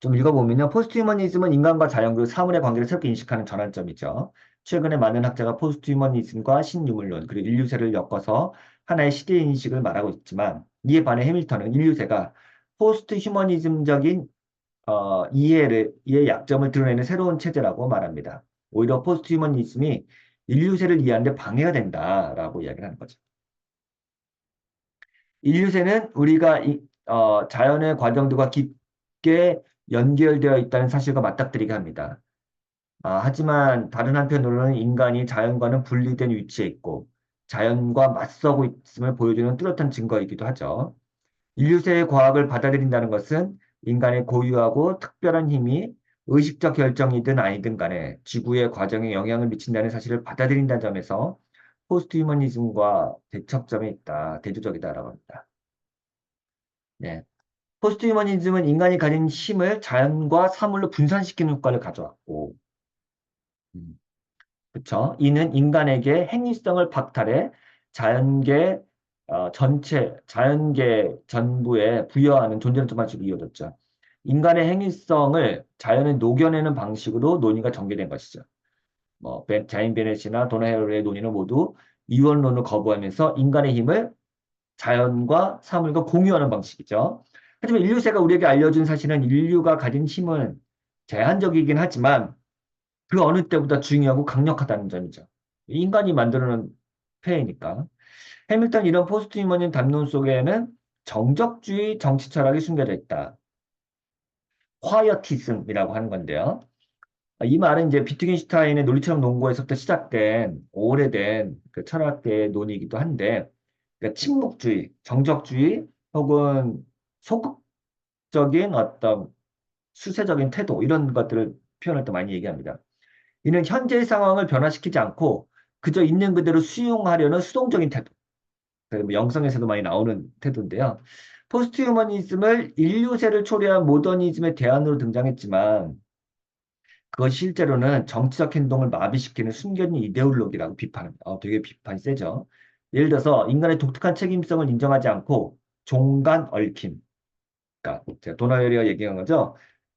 좀 읽어보면요. 포스트 휴머니즘은 인간과 자연 그리고 사물의 관계를 새롭게 인식하는 전환점이죠. 최근에 많은 학자가 포스트 휴머니즘과 신유물론 그리고 인류세를 엮어서 하나의 시대 인식을 말하고 있지만 이에 반해 해밀턴은 인류세가 포스트 휴머니즘적인 이해의 약점을 드러내는 새로운 체제라고 말합니다. 오히려 포스트 휴머니즘이 인류세를 이해하는 데 방해가 된다라고 이야기를 하는 거죠. 인류세는 우리가 자연의 과정들과 깊게 연결되어 있다는 사실과 맞닥뜨리게 합니다. 하지만 다른 한편으로는 인간이 자연과는 분리된 위치에 있고 자연과 맞서고 있음을 보여주는 뚜렷한 증거이기도 하죠. 인류세의 과학을 받아들인다는 것은 인간의 고유하고 특별한 힘이 의식적 결정이든 아니든 간에 지구의 과정에 영향을 미친다는 사실을 받아들인다는 점에서 포스트 휴머니즘과 대척점에 있다, 대조적이다라고 합니다. 네. 포스트 휴머니즘은 인간이 가진 힘을 자연과 사물로 분산시키는 효과를 가져왔고, 음, 그쵸? 이는 인간에게 행위성을 박탈해 자연계 자연계 전부에 부여하는 존재론 방식으로 이어졌죠. 인간의 행위성을 자연에 녹여내는 방식으로 논의가 전개된 것이죠. 뭐 자인 베넷이나 도나 헤럴의 논의는 모두 이원론을 거부하면서 인간의 힘을 자연과 사물과 공유하는 방식이죠. 하지만 인류세가 우리에게 알려준 사실은 인류가 가진 힘은 제한적이긴 하지만 그 어느 때보다 중요하고 강력하다는 점이죠. 인간이 만들어낸 폐해니까. 해밀턴 이런 포스트 휴머닌 담론 속에는 정적주의 정치 철학이 숨겨져 있다. 콰이어티즘이라고 하는 건데요. 이 말은 이제 비트겐슈타인의 논리철학 논고에서부터 시작된 오래된 그 철학계의 논의이기도 한데, 그러니까 침묵주의, 정적주의 혹은 소극적인 어떤 수세적인 태도 이런 것들을 표현할 때 많이 얘기합니다. 이는 현재의 상황을 변화시키지 않고 그저 있는 그대로 수용하려는 수동적인 태도. 뭐 영성에서도 많이 나오는 태도인데요. 포스트 휴머니즘을 인류세를 초래한 모더니즘의 대안으로 등장했지만 그것이 실제로는 정치적 행동을 마비시키는 숨겨진 이데올로기라고 비판합니다. 되게 비판이 세죠. 예를 들어서 인간의 독특한 책임성을 인정하지 않고 종간 얽힘. 그러니까 제가 도나이어리가 얘기한 거죠.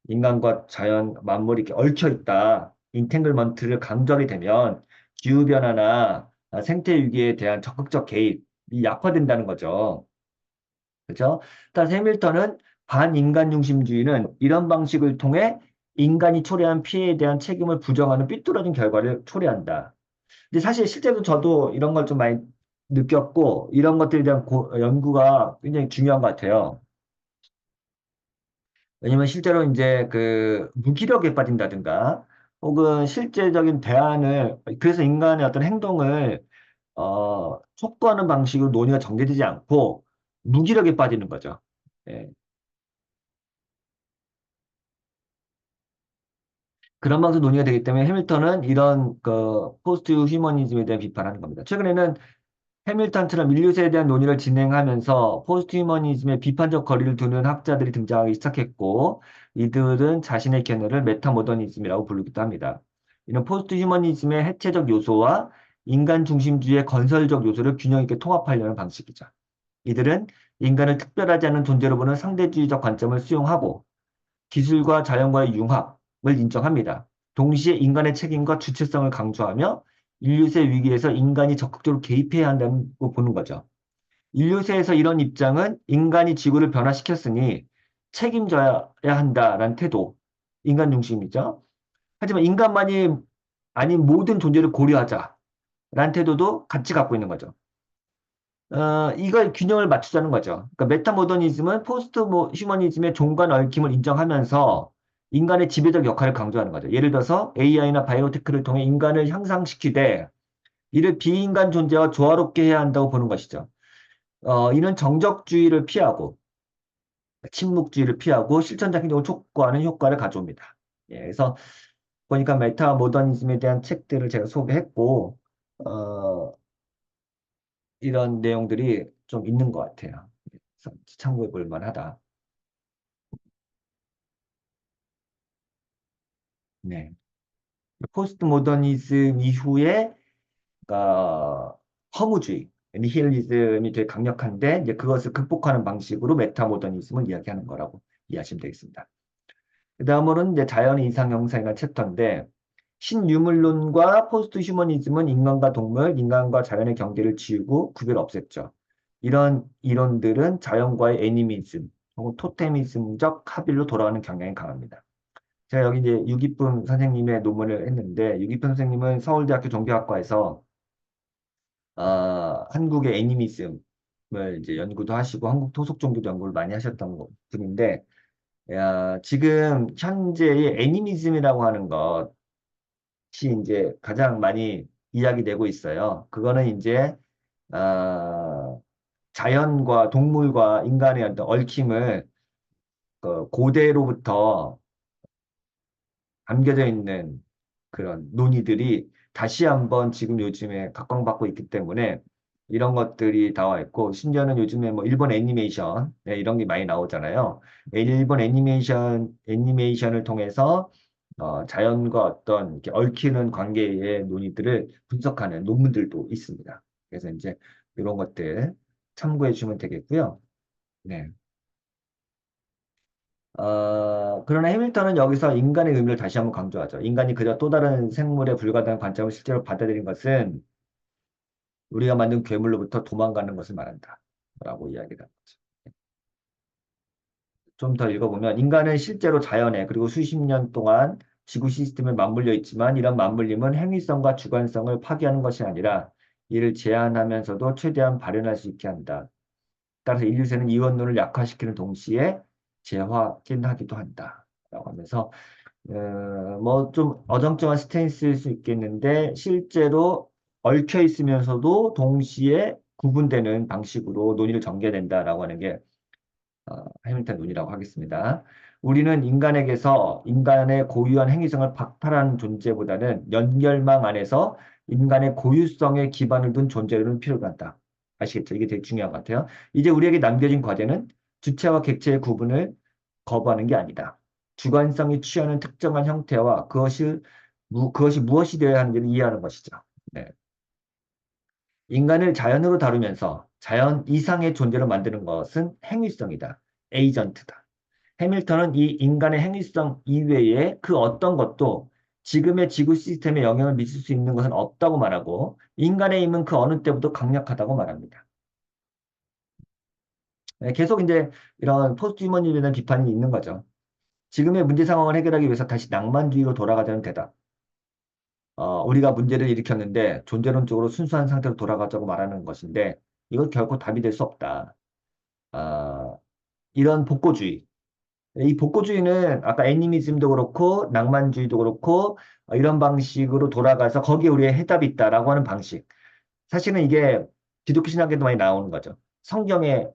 인간과 자연 만물이 이렇게 얽혀 있다. 인탱글먼트를 강조하게 되면 기후변화나 생태 위기에 대한 적극적 개입이 약화된다는 거죠. 그렇죠? 따라서 해밀턴은 반인간 중심주의는 이런 방식을 통해 인간이 초래한 피해에 대한 책임을 부정하는 삐뚤어진 결과를 초래한다. 근데 사실 실제로 저도 이런 걸 좀 많이 느꼈고 이런 것들에 대한 연구가 굉장히 중요한 것 같아요. 왜냐면 실제로 이제 그 무기력에 빠진다든가 혹은 실제적인 대안을 그래서 인간의 어떤 행동을 촉구하는 방식으로 논의가 전개되지 않고 무기력에 빠지는 거죠. 예. 그런 방식 논의가 되기 때문에 해밀턴은 이런 그 포스트 휴머니즘에 대한 비판하는 겁니다. 최근에는 해밀턴처럼 인류세에 대한 논의를 진행하면서 포스트 휴머니즘에 비판적 거리를 두는 학자들이 등장하기 시작했고 이들은 자신의 견해를 메타모더니즘이라고 부르기도 합니다. 이는 포스트 휴머니즘의 해체적 요소와 인간 중심주의의 건설적 요소를 균형 있게 통합하려는 방식이죠. 이들은 인간을 특별하지 않은 존재로 보는 상대주의적 관점을 수용하고 기술과 자연과의 융합을 인정합니다. 동시에 인간의 책임과 주체성을 강조하며 인류세 위기에서 인간이 적극적으로 개입해야 한다고 보는 거죠. 인류세에서 이런 입장은 인간이 지구를 변화시켰으니 책임져야 한다라는 태도, 인간 중심이죠. 하지만 인간만이 아닌 모든 존재를 고려하자라는 태도도 같이 갖고 있는 거죠. 이걸 균형을 맞추자는 거죠. 그러니까 메타모더니즘은 포스트 휴머니즘의 종관 얽힘을 인정하면서 인간의 지배적 역할을 강조하는 거죠. 예를 들어서 AI나 바이오테크를 통해 인간을 향상시키되 이를 비인간 존재와 조화롭게 해야 한다고 보는 것이죠. 이는 정적주의를 피하고 침묵주의를 피하고 실천적 행동을 촉구하는 효과를 가져옵니다. 예, 그래서 보니까 메타모더니즘에 대한 책들을 제가 소개했고 어, 이런 내용들이 좀 있는 것 같아요. 그래서 참고해 볼 만하다. 네. 포스트 모더니즘 이후에 허무주의, 니힐리즘이 되게 강력한데 이제 그것을 극복하는 방식으로 메타모더니즘을 이야기하는 거라고 이해하시면 되겠습니다. 그 다음으로는 이제 자연의 이상 형상이라는 챕터인데 신유물론과 포스트 휴머니즘은 인간과 동물, 인간과 자연의 경계를 지우고 구별을 없앴죠. 이런 이론들은 자연과의 애니미즘 혹은 토테미즘적 합일로 돌아가는 경향이 강합니다. 제가 여기 이제 유기쁨 선생님의 논문을 했는데 유기쁨 선생님은 서울대학교 종교학과에서 한국의 애니미즘을 이제 연구도 하시고 한국 토속 종교도 연구를 많이 하셨던 분인데 지금 현재의 애니미즘이라고 하는 것이 이제 가장 많이 이야기되고 있어요. 그거는 이제 자연과 동물과 인간의 어떤 얽힘을 고대로부터 담겨져 있는 그런 논의들이 다시 한번 지금 요즘에 각광받고 있기 때문에 이런 것들이 나와 있고 심지어는 요즘에 뭐 일본 애니메이션 네, 이런 게 많이 나오잖아요. 일본 애니메이션을 통해서 자연과 어떤 이렇게 얽히는 관계의 논의들을 분석하는 논문들도 있습니다. 그래서 이제 이런 것들 참고해 주시면 되겠고요. 네. 그러나 해밀턴은 여기서 인간의 의미를 다시 한번 강조하죠. 인간이 그저 또 다른 생물에 불과하다는 관점을 실제로 받아들인 것은 우리가 만든 괴물로부터 도망가는 것을 말한다. 라고 이야기를 합니다. 좀 더 읽어보면 인간은 실제로 자연에 그리고 수십 년 동안 지구 시스템에 맞물려 있지만 이런 맞물림은 행위성과 주관성을 파괴하는 것이 아니라 이를 제한하면서도 최대한 발현할 수 있게 한다. 따라서 인류세는 이원론을 약화시키는 동시에 재확인하기도 한다. 라고 하면서 뭐 좀 어정쩡한 스탠스일 수 있겠는데 실제로 얽혀 있으면서도 동시에 구분되는 방식으로 논의를 전개해야 된다라고 하는 게 해밀턴 논이라고 하겠습니다. 우리는 인간에게서 인간의 고유한 행위성을 박탈하는 존재보다는 연결망 안에서 인간의 고유성에 기반을 둔 존재로는 필요가 한다. 아시겠죠? 이게 되게 중요한 것 같아요. 이제 우리에게 남겨진 과제는 주체와 객체의 구분을 거부하는 게 아니다. 주관성이 취하는 특정한 형태와 그것이 무엇이 되어야 하는지를 이해하는 것이죠. 네. 인간을 자연으로 다루면서 자연 이상의 존재로 만드는 것은 행위성이다. 에이전트다. 해밀턴은 이 인간의 행위성 이외에 그 어떤 것도 지금의 지구 시스템에 영향을 미칠 수 있는 것은 없다고 말하고 인간의 힘은 그 어느 때보다 강력하다고 말합니다. 네, 계속 이제 이런 포스트 휴머니즘에 대한 비판이 있는 거죠. 지금의 문제 상황을 해결하기 위해서 다시 낭만주의로 돌아가자는 대답. 우리가 문제를 일으켰는데 존재론적으로 순수한 상태로 돌아가자고 말하는 것인데 이건 결코 답이 될 수 없다. 어, 이런 복고주의. 이 복고주의는 아까 애니미즘도 그렇고 낭만주의도 그렇고 이런 방식으로 돌아가서 거기에 우리의 해답이 있다라고 하는 방식. 사실은 이게 기독교 신학에도 많이 나오는 거죠. 성경에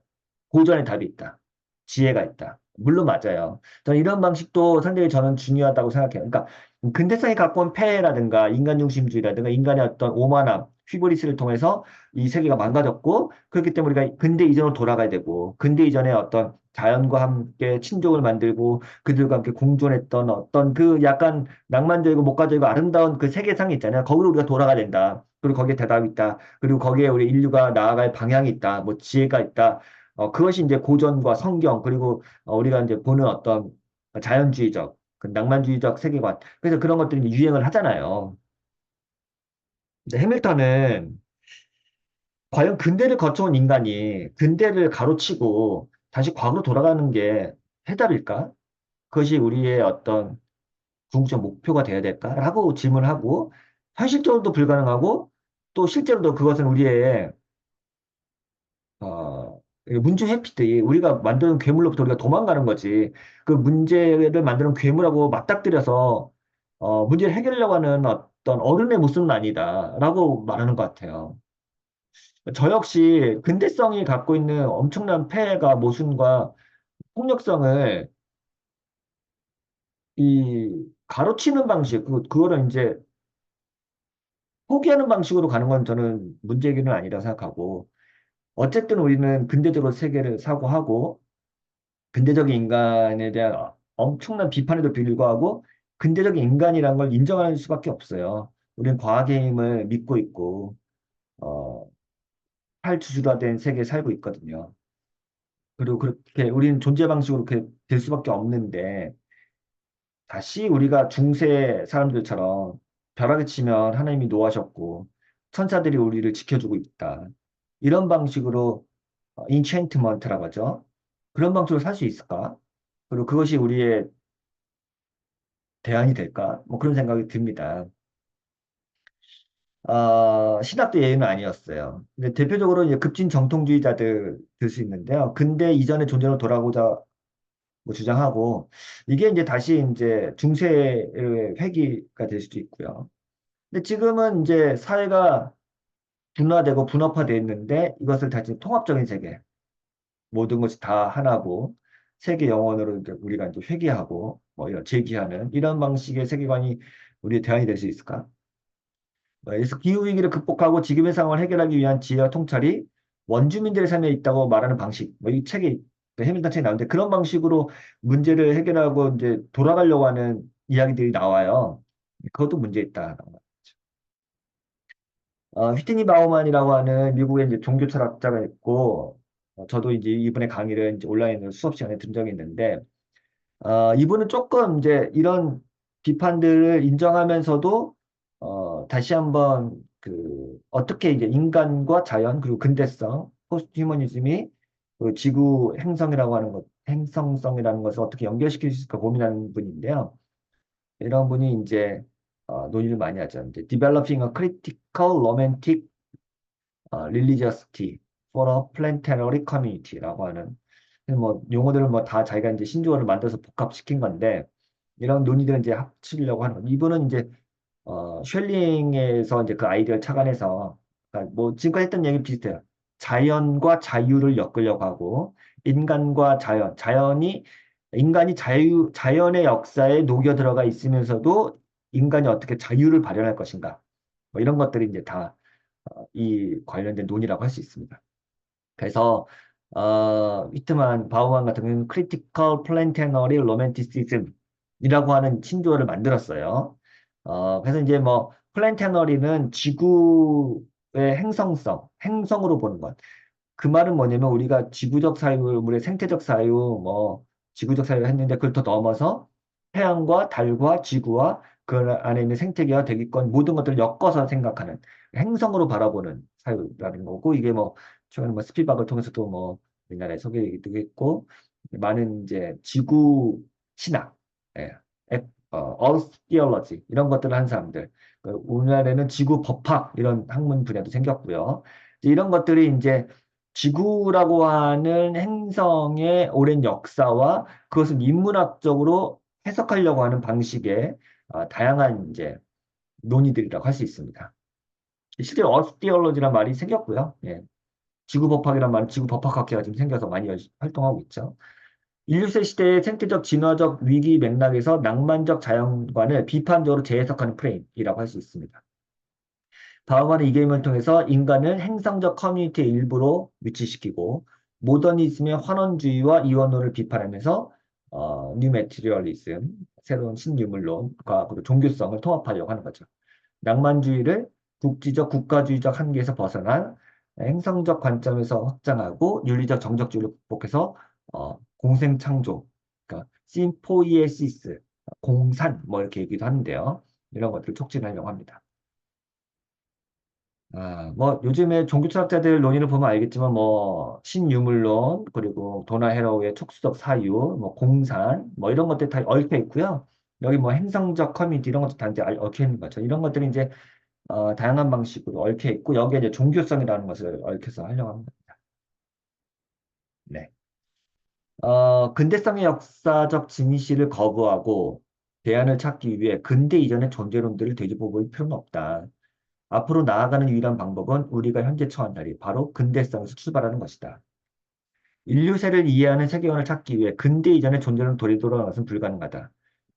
고전의 답이 있다. 지혜가 있다. 물론 맞아요. 저는 이런 방식도 상당히 저는 중요하다고 생각해요. 그러니까 근대성이 갖고 온 폐해라든가 인간중심주의라든가 인간의 어떤 오만함, 휘브리스를 통해서 이 세계가 망가졌고 그렇기 때문에 우리가 근대 이전으로 돌아가야 되고 근대 이전에 어떤 자연과 함께 친족을 만들고 그들과 함께 공존했던 어떤 그 약간 낭만적이고 목가적이고 아름다운 그 세계상이 있잖아요. 거기로 우리가 돌아가야 된다. 그리고 거기에 대답이 있다. 그리고 거기에 우리 인류가 나아갈 방향이 있다. 뭐 지혜가 있다. 그것이 이제 고전과 성경, 그리고 우리가 이제 보는 어떤 자연주의적, 그 낭만주의적 세계관. 그래서 그런 것들이 이제 유행을 하잖아요. 근데 해밀턴은 과연 근대를 거쳐온 인간이 근대를 가로치고 다시 과거로 돌아가는 게 해답일까? 그것이 우리의 어떤 궁극적 목표가 돼야 될까라고 질문하고 현실적으로도 불가능하고 또 실제로도 그것은 우리의 문제 회피들이 우리가 만드는 괴물로부터 우리가 도망가는 거지. 그 문제를 만드는 괴물하고 맞닥뜨려서 문제를 해결하려고 하는 어떤 어른의 모습은 아니다라고 말하는 것 같아요. 저 역시 근대성이 갖고 있는 엄청난 폐해가 모순과 폭력성을 가로치는 방식, 그거를 이제 포기하는 방식으로 가는 건 저는 문제기는 아니라 생각하고, 어쨌든 우리는 근대적으로 세계를 사고하고, 근대적인 인간에 대한 엄청난 비판에도 불구하고, 근대적인 인간이라는 걸 인정할 수밖에 없어요. 우리는 과학의 힘을 믿고 있고, 어, 탈주술화된 세계에 살고 있거든요. 그리고 그렇게 우리는 존재 방식으로 그렇게 될 수밖에 없는데, 다시 우리가 중세 사람들처럼 벼락을 치면 하나님이 노하셨고 천사들이 우리를 지켜주고 있다. 이런 방식으로 인챈트먼트라고 하죠. 그런 방식으로 살 수 있을까? 그리고 그것이 우리의 대안이 될까? 뭐 그런 생각이 듭니다. 신학도 예외는 아니었어요. 근데 대표적으로 이제 급진 정통주의자들 들 수 있는데요. 근대 이전의 존재로 돌아오자 뭐 주장하고 이게 이제 다시 이제 중세의 회귀가 될 수도 있고요. 근데 지금은 이제 사회가 분화되고 분업화되어 있는데 이것을 다시 통합적인 세계, 모든 것이 다 하나고 세계 영원으로 이제 우리가 이제 회귀하고 뭐 이런 제기하는 이런 방식의 세계관이 우리의 대안이 될 수 있을까? 그래서 기후위기를 극복하고 지금의 상황을 해결하기 위한 지혜와 통찰이 원주민들의 삶에 있다고 말하는 방식, 뭐 이 책이 해밀턴 책이 나오는데 그런 방식으로 문제를 해결하고 이제 돌아가려고 하는 이야기들이 나와요. 그것도 문제 있다. 휘트니 바우만이라고 하는 미국의 이제 종교 철학자가 있고, 저도 이제 이분의 강의를 이제 온라인으로 수업 시간에 든 적이 있는데, 이분은 조금 이제 이런 비판들을 인정하면서도, 다시 한번 어떻게 이제 인간과 자연, 그리고 근대성, 포스트 휴머니즘이 그 지구 행성이라고 하는 것, 행성성이라는 것을 어떻게 연결시킬 수 있을까 고민하는 분인데요. 이런 분이 이제 논의를 많이 하죠. 이제 Developing a Critical Romantic Religiosity for a Planetary Community라고 하는 뭐 용어들을 뭐 다 자기가 이제 신조어를 만들어서 복합시킨 건데 이런 논의들을 이제 합치려고 하는 거. 이분은 이제 쉘링에서 이제 그 아이디어를 착안해서 그러니까 뭐 지금까지 했던 얘기 비슷해요. 자연과 자유를 엮으려고 하고 인간과 자연, 인간이 자연의 역사에 녹여 들어가 있으면서도 인간이 어떻게 자유를 발현할 것인가. 뭐 이런 것들이 이제 다 이 관련된 논의라고 할 수 있습니다. 그래서 위트만 바우만 같은 경우는 크리티컬 플랜테너리 로맨티시즘이라고 하는 신조어를 만들었어요. 그래서 이제 뭐 플랜테너리는 지구의 행성성, 행성으로 보는 것. 그 말은 뭐냐면 우리가 지구적 사유물의 생태적 사유, 뭐 지구적 사유를 했는데 그걸 더 넘어서 태양과 달과 지구와 그 안에 있는 생태계와 대기권 모든 것들을 엮어서 생각하는 행성으로 바라보는 사유라는 거고 이게 뭐 최근에 뭐 스피박을 통해서도 뭐 우리나라에 소개되기도 했고 많은 이제 지구 신학, 예, Earth Theology 이런 것들을 한 사람들 우리나라에는 지구 법학 이런 학문 분야도 생겼고요. 이런 것들이 이제 지구라고 하는 행성의 오랜 역사와 그것을 인문학적으로 해석하려고 하는 방식의 다양한 이제 논의들이라고 할 수 있습니다. 실제로 어스티얼로지란 말이 생겼고요. 예. 지구법학이란 말은 지구법학학회가 지금 생겨서 많이 활동하고 있죠. 21세 시대의 생태적 진화적 위기 맥락에서 낭만적 자연관을 비판적으로 재해석하는 프레임이라고 할 수 있습니다. 바우만은 이 게임을 통해서 인간을 행성적 커뮤니티의 일부로 위치시키고 모더니즘의 환원주의와 이원론을 비판하면서 뉴 매트리얼리즘, 새로운 신유물론과 그리고 종교성을 통합하려고 하는 거죠. 낭만주의를 국지적 국가주의적 한계에서 벗어난 행성적 관점에서 확장하고 윤리적 정적주의를 극복해서 공생창조, 그러니까 심포이에시스, 공산 뭐 이렇게 얘기도 하는데요. 이런 것들을 촉진하려고 합니다. 뭐 요즘에 종교 철학자들 논의를 보면 알겠지만 뭐 신유물론 그리고 도나 헤로우의 촉수적 사유, 뭐 공산 뭐 이런 것들 다 얽혀 있고요. 여기 뭐 행성적 커뮤니티 이런 것도 다 이제 얽혀 있는 거죠. 이런 것들이 이제 다양한 방식으로 얽혀 있고 여기에 이제 종교성이라는 것을 얽혀서 하려고 합니다. 근대성의 역사적 진실을 거부하고 대안을 찾기 위해 근대 이전의 존재론들을 되짚어 볼 필요는 없다. 앞으로 나아가는 유일한 방법은 우리가 현재 처한 자리, 바로 근대성에서 출발하는 것이다. 인류세를 이해하는 세계관을 찾기 위해 근대 이전의 존재론 돌이돌아가는 것은 불가능하다.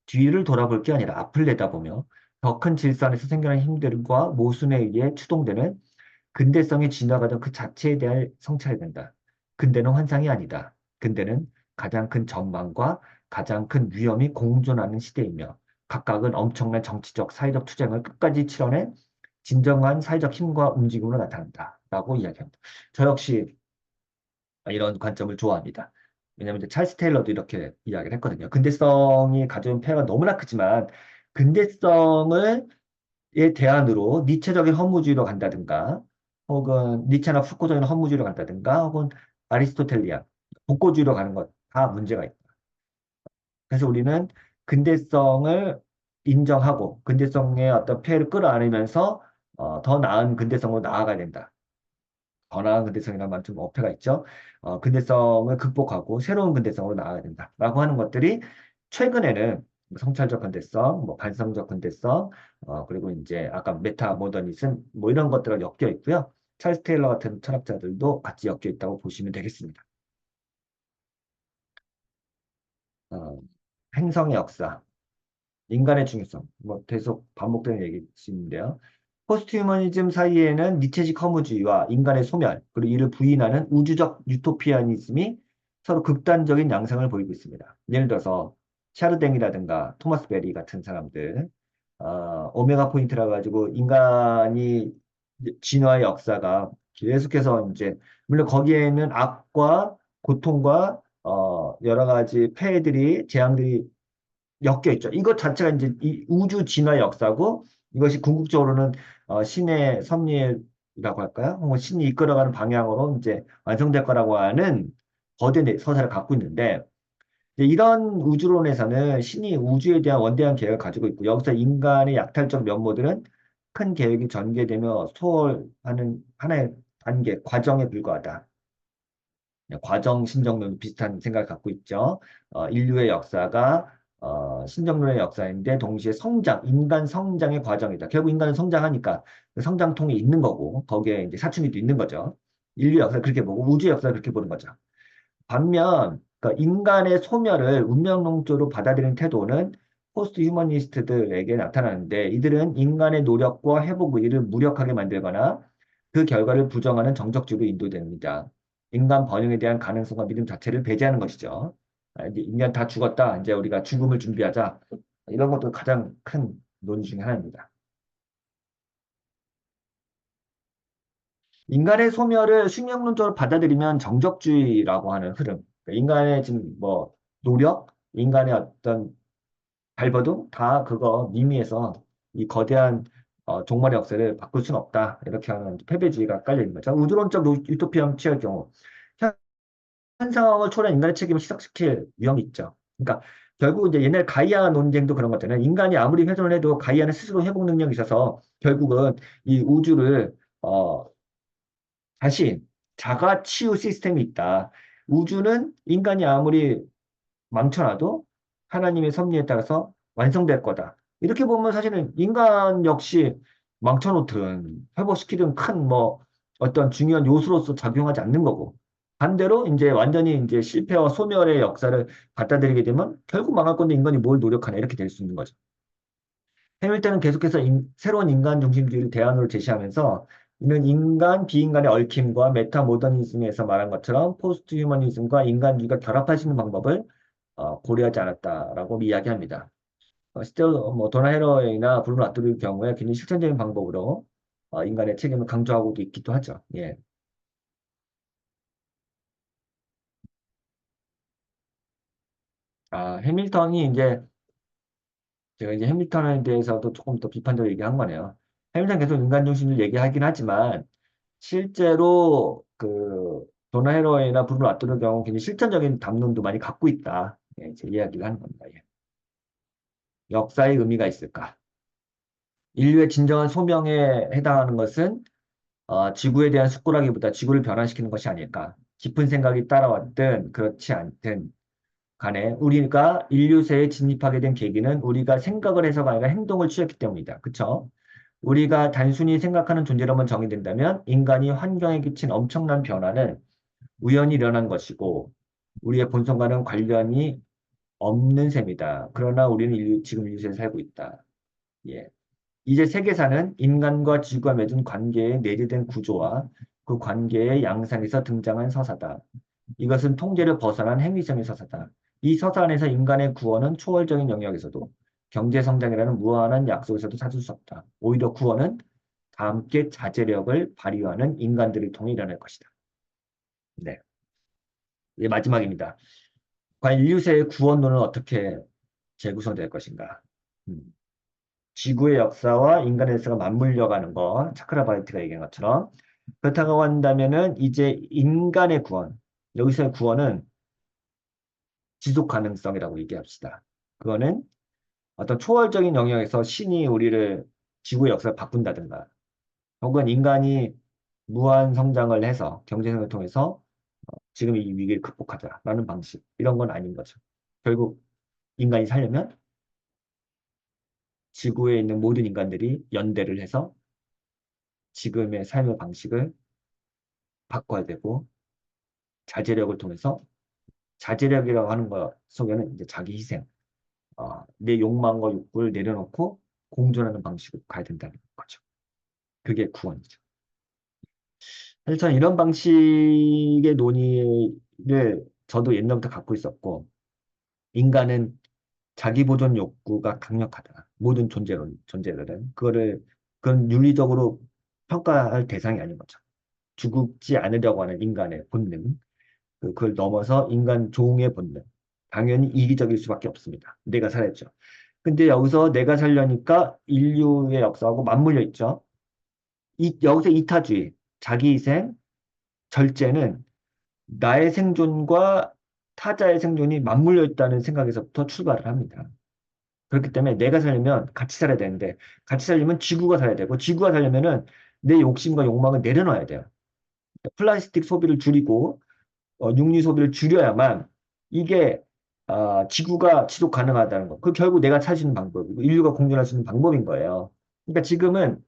뒤를 돌아볼 게 아니라 앞을 내다보며 더 큰 질서 안에서 생겨난 힘들과 모순에 의해 추동되는 근대성의 진화 과정 그 자체에 대해 성찰해야 된다. 근대는 환상이 아니다. 근대는 가장 큰 전망과 가장 큰 위험이 공존하는 시대이며 각각은 엄청난 정치적, 사회적 투쟁을 끝까지 치러낸 진정한 사회적 힘과 움직임으로 나타난다. 라고 이야기합니다. 저 역시 이런 관점을 좋아합니다. 왜냐하면 이제 찰스 테일러도 이렇게 이야기를 했거든요. 근대성이 가져온 폐해가 너무나 크지만 근대성을 의 대안으로 니체적인 허무주의로 간다든가 혹은 니체나 푸코적인 허무주의로 간다든가 혹은 아리스토텔리안 복고주의로 가는 것 다 문제가 있다. 그래서 우리는 근대성을 인정하고 근대성의 어떤 폐해를 끌어안으면서 더 나은 근대성으로 나아가야 된다. 더 나은 근대성이라는 말은 좀 어폐가 있죠. 근대성을 극복하고 새로운 근대성으로 나아가야 된다라고 하는 것들이 최근에는 뭐 성찰적 근대성, 뭐 반성적 근대성, 그리고 이제 아까 메타 모더니즘 뭐 이런 것들과 엮여 있고요. 찰스 테일러 같은 철학자들도 같이 엮여 있다고 보시면 되겠습니다. 어, 행성의 역사, 인간의 중요성, 뭐 계속 반복되는 얘기인데요. 포스트 휴머니즘 사이에는 니체식 허무주의와 인간의 소멸, 그리고 이를 부인하는 우주적 유토피아니즘이 서로 극단적인 양상을 보이고 있습니다. 예를 들어서 샤르댕이라든가 토마스 베리 같은 사람들, 오메가 포인트라 가지고 인간이 진화의 역사가 계속해서 이제 물론 거기에는 악과 고통과 여러 가지 폐해들이 재앙들이 엮여 있죠. 이것 자체가 이제 이 우주 진화 역사고 이것이 궁극적으로는 신의 섭리라고 할까요? 혹은 신이 이끌어가는 방향으로 이제 완성될 거라고 하는 거대 서사를 갖고 있는데 이제 이런 우주론에서는 신이 우주에 대한 원대한 계획을 가지고 있고 여기서 인간의 약탈적 면모들은 큰 계획이 전개되며 소홀하는 하나의 단계, 과정에 불과하다. 과정 신정론 비슷한 생각을 갖고 있죠. 인류의 역사가 신정론의 역사인데 동시에 성장, 인간 성장의 과정이다. 결국 인간은 성장하니까 그 성장통이 있는 거고 거기에 이제 사춘기도 있는 거죠. 인류 역사를 그렇게 보고 우주 역사를 그렇게 보는 거죠. 반면 인간의 소멸을 운명론적으로 받아들이는 태도는 포스트 휴머니스트들에게 나타나는데 이들은 인간의 노력과 회복 의지를 무력하게 만들거나 그 결과를 부정하는 정적주의로 인도됩니다. 인간 번영에 대한 가능성과 믿음 자체를 배제하는 것이죠. 이제 인간 다 죽었다. 이제 우리가 죽음을 준비하자. 이런 것도 가장 큰 논의 중에 하나입니다. 인간의 소멸을 숙명론적으로 받아들이면 정적주의라고 하는 흐름, 그러니까 인간의 지금 뭐 노력, 인간의 어떤 발버둥 다 그거 미미해서 이 거대한 종말의 역사를 바꿀 수는 없다. 이렇게 하는 패배주의가 깔려 있는 거죠. 우주론적 유토피아를 취할 경우 현 상황을 초래한 인간의 책임을 희석시킬 위험이 있죠. 그러니까 결국 이제 옛날 가이아 논쟁도 그런 것들은 인간이 아무리 훼손을 해도 가이아는 스스로 회복 능력이 있어서 결국은 이 우주를 다시 자가 치유 시스템이 있다. 우주는 인간이 아무리 망쳐놔도 하나님의 섭리에 따라서 완성될 거다. 이렇게 보면 사실은 인간 역시 망쳐놓든 회복시키든 큰 뭐 어떤 중요한 요소로서 작용하지 않는 거고. 반대로 이제 완전히 이제 실패와 소멸의 역사를 받아들이게 되면 결국 망할 건데 인간이 뭘 노력하냐 이렇게 될 수 있는 거죠. 해밀턴은 계속해서 새로운 인간 중심주의를 대안으로 제시하면서 이는 인간, 비인간의 얽힘과 메타 모더니즘에서 말한 것처럼 포스트 휴머니즘과 인간주의가 결합할 수 있는 방법을 고려하지 않았다라고 이야기합니다. 실제로 뭐 도나 헤러웨이나 브루노 라토르의 경우에 굉장히 실천적인 방법으로 인간의 책임을 강조하고도 있기도 하죠. 예. 해밀턴이 이제 제가 이제 해밀턴에 대해서도 조금 더 비판적으로 얘기한 거네요. 해밀턴 계속 인간 중심을 얘기하긴 하지만 실제로 그 도나 헤러웨이나 브루노 라토르의 경우 굉장히 실천적인 담론도 많이 갖고 있다. 예, 제 이야기를 하는 겁니다. 예. 역사의 의미가 있을까? 인류의 진정한 소명에 해당하는 것은 지구에 대한 숙고라기보다 지구를 변화시키는 것이 아닐까. 깊은 생각이 따라왔든 그렇지 않든 간에 우리가 인류세에 진입하게 된 계기는 우리가 생각을 해서가 아니라 행동을 취했기 때문이다. 그쵸? 우리가 단순히 생각하는 존재로만 정의된다면 인간이 환경에 끼친 엄청난 변화는 우연히 일어난 것이고 우리의 본성과는 관련이 없는 셈이다. 그러나 우리는 지금 인류세에 살고 있다. 예. 이제 세계사는 인간과 지구가 맺은 관계의 내재된 구조와 그 관계의 양상에서 등장한 서사다. 이것은 통제를 벗어난 행위성의 서사다. 이 서사 안에서 인간의 구원은 초월적인 영역에서도 경제성장이라는 무한한 약속에서도 찾을 수 없다. 오히려 구원은 다 함께 자제력을 발휘하는 인간들을 통해 일어날 것이다. 네, 이제 마지막입니다. 과연 인류세의 구원론은 어떻게 재구성될 것인가? 음. 지구의 역사와 인간의 역사가 맞물려 가는 거, 차크라바이트가 얘기한 것처럼. 그렇다고 한다면은 이제 인간의 구원, 여기서의 구원은 지속 가능성이라고 얘기합시다. 그거는 어떤 초월적인 영역에서 신이 우리를 지구의 역사를 바꾼다든가, 혹은 인간이 무한 성장을 해서 경제성을 통해서 지금 이 위기를 극복하자라는 방식, 이런 건 아닌 거죠. 결국 인간이 살려면 지구에 있는 모든 인간들이 연대를 해서 지금의 삶의 방식을 바꿔야 되고, 자제력을 통해서, 자제력이라고 하는 것 속에는 이제 자기 희생, 내 욕망과 욕구를 내려놓고 공존하는 방식으로 가야 된다는 거죠. 그게 구원이죠. 사실 저는 이런 방식의 논의를 저도 옛날부터 갖고 있었고, 인간은 자기 보존 욕구가 강력하다. 모든 존재들은. 그건 윤리적으로 평가할 대상이 아닌 거죠. 죽지 않으려고 하는 인간의 본능, 그걸 넘어서 인간 종의 본능. 당연히 이기적일 수밖에 없습니다. 내가 살았죠. 근데 여기서 내가 살려니까 인류의 역사하고 맞물려 있죠. 여기서 이타주의, 자기희생, 절제는 나의 생존과 타자의 생존이 맞물려 있다는 생각에서부터 출발을 합니다. 그렇기 때문에 내가 살려면 같이 살아야 되는데, 같이 살려면 지구가 살아야 되고, 지구가 살려면은 내 욕심과 욕망을 내려놔야 돼요. 플라스틱 소비를 줄이고 육류 소비를 줄여야만 이게 지구가 지속 가능하다는 거. 그 결국 내가 살 수 있는 방법이고 인류가 공존할 수 있는 방법인 거예요. 그러니까 지금은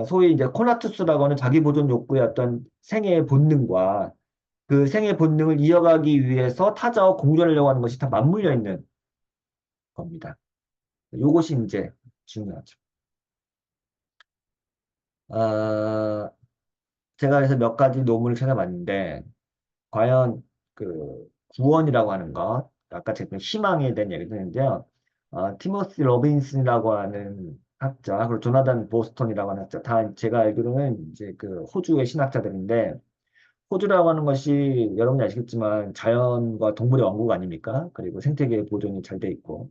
소위 이제 코나투스라고 하는 자기 보존 욕구의 어떤 생애의 본능과 그 생애 본능을 이어가기 위해서 타자와 공존하려고 하는 것이 다 맞물려 있는 겁니다. 요것이 이제 중요하죠. 아, 제가 그래서 몇 가지 논문을 찾아봤는데 과연 그 구원이라고 하는 것, 아까 제가 희망에 대한 얘기를 했는데요. 티모시 로빈슨이라고 하는 학자, 그리고 조나단 보스턴이라고 하는 학자, 다 제가 알기로는 이제 그 호주의 신학자들인데, 호주라고 하는 것이 여러분이 아시겠지만 자연과 동물의 왕국 아닙니까? 그리고 생태계 보존이 잘 돼 있고,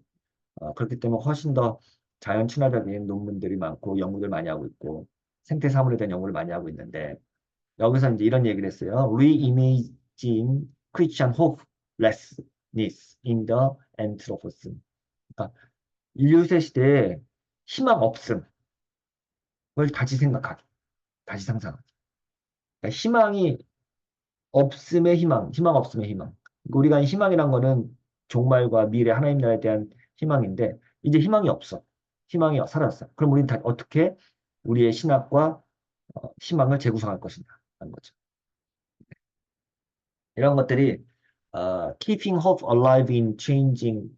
그렇기 때문에 훨씬 더 자연 친화적인 논문들이 많고 연구를 많이 하고 있고, 생태 사물에 대한 연구를 많이 하고 있는데, 여기서 이제 이런 얘기를 했어요. Reimagine Christian hopelessness in the Anthropocene. 그러니까 인류세 시대에 희망 없음을 다시 생각하기, 다시 상상하기. 그러니까 희망이 없음의 희망, 희망 없음의 희망. 그러니까 우리가 희망이란 거는 종말과 미래, 하나님 나라에 대한 희망인데 이제 희망이 없어. 희망이 사라졌어. 그럼 우리는 다 어떻게 우리의 신학과 희망을 재구성할 것인가 하는 거죠. 이런 것들이 Keeping Hope Alive in Changing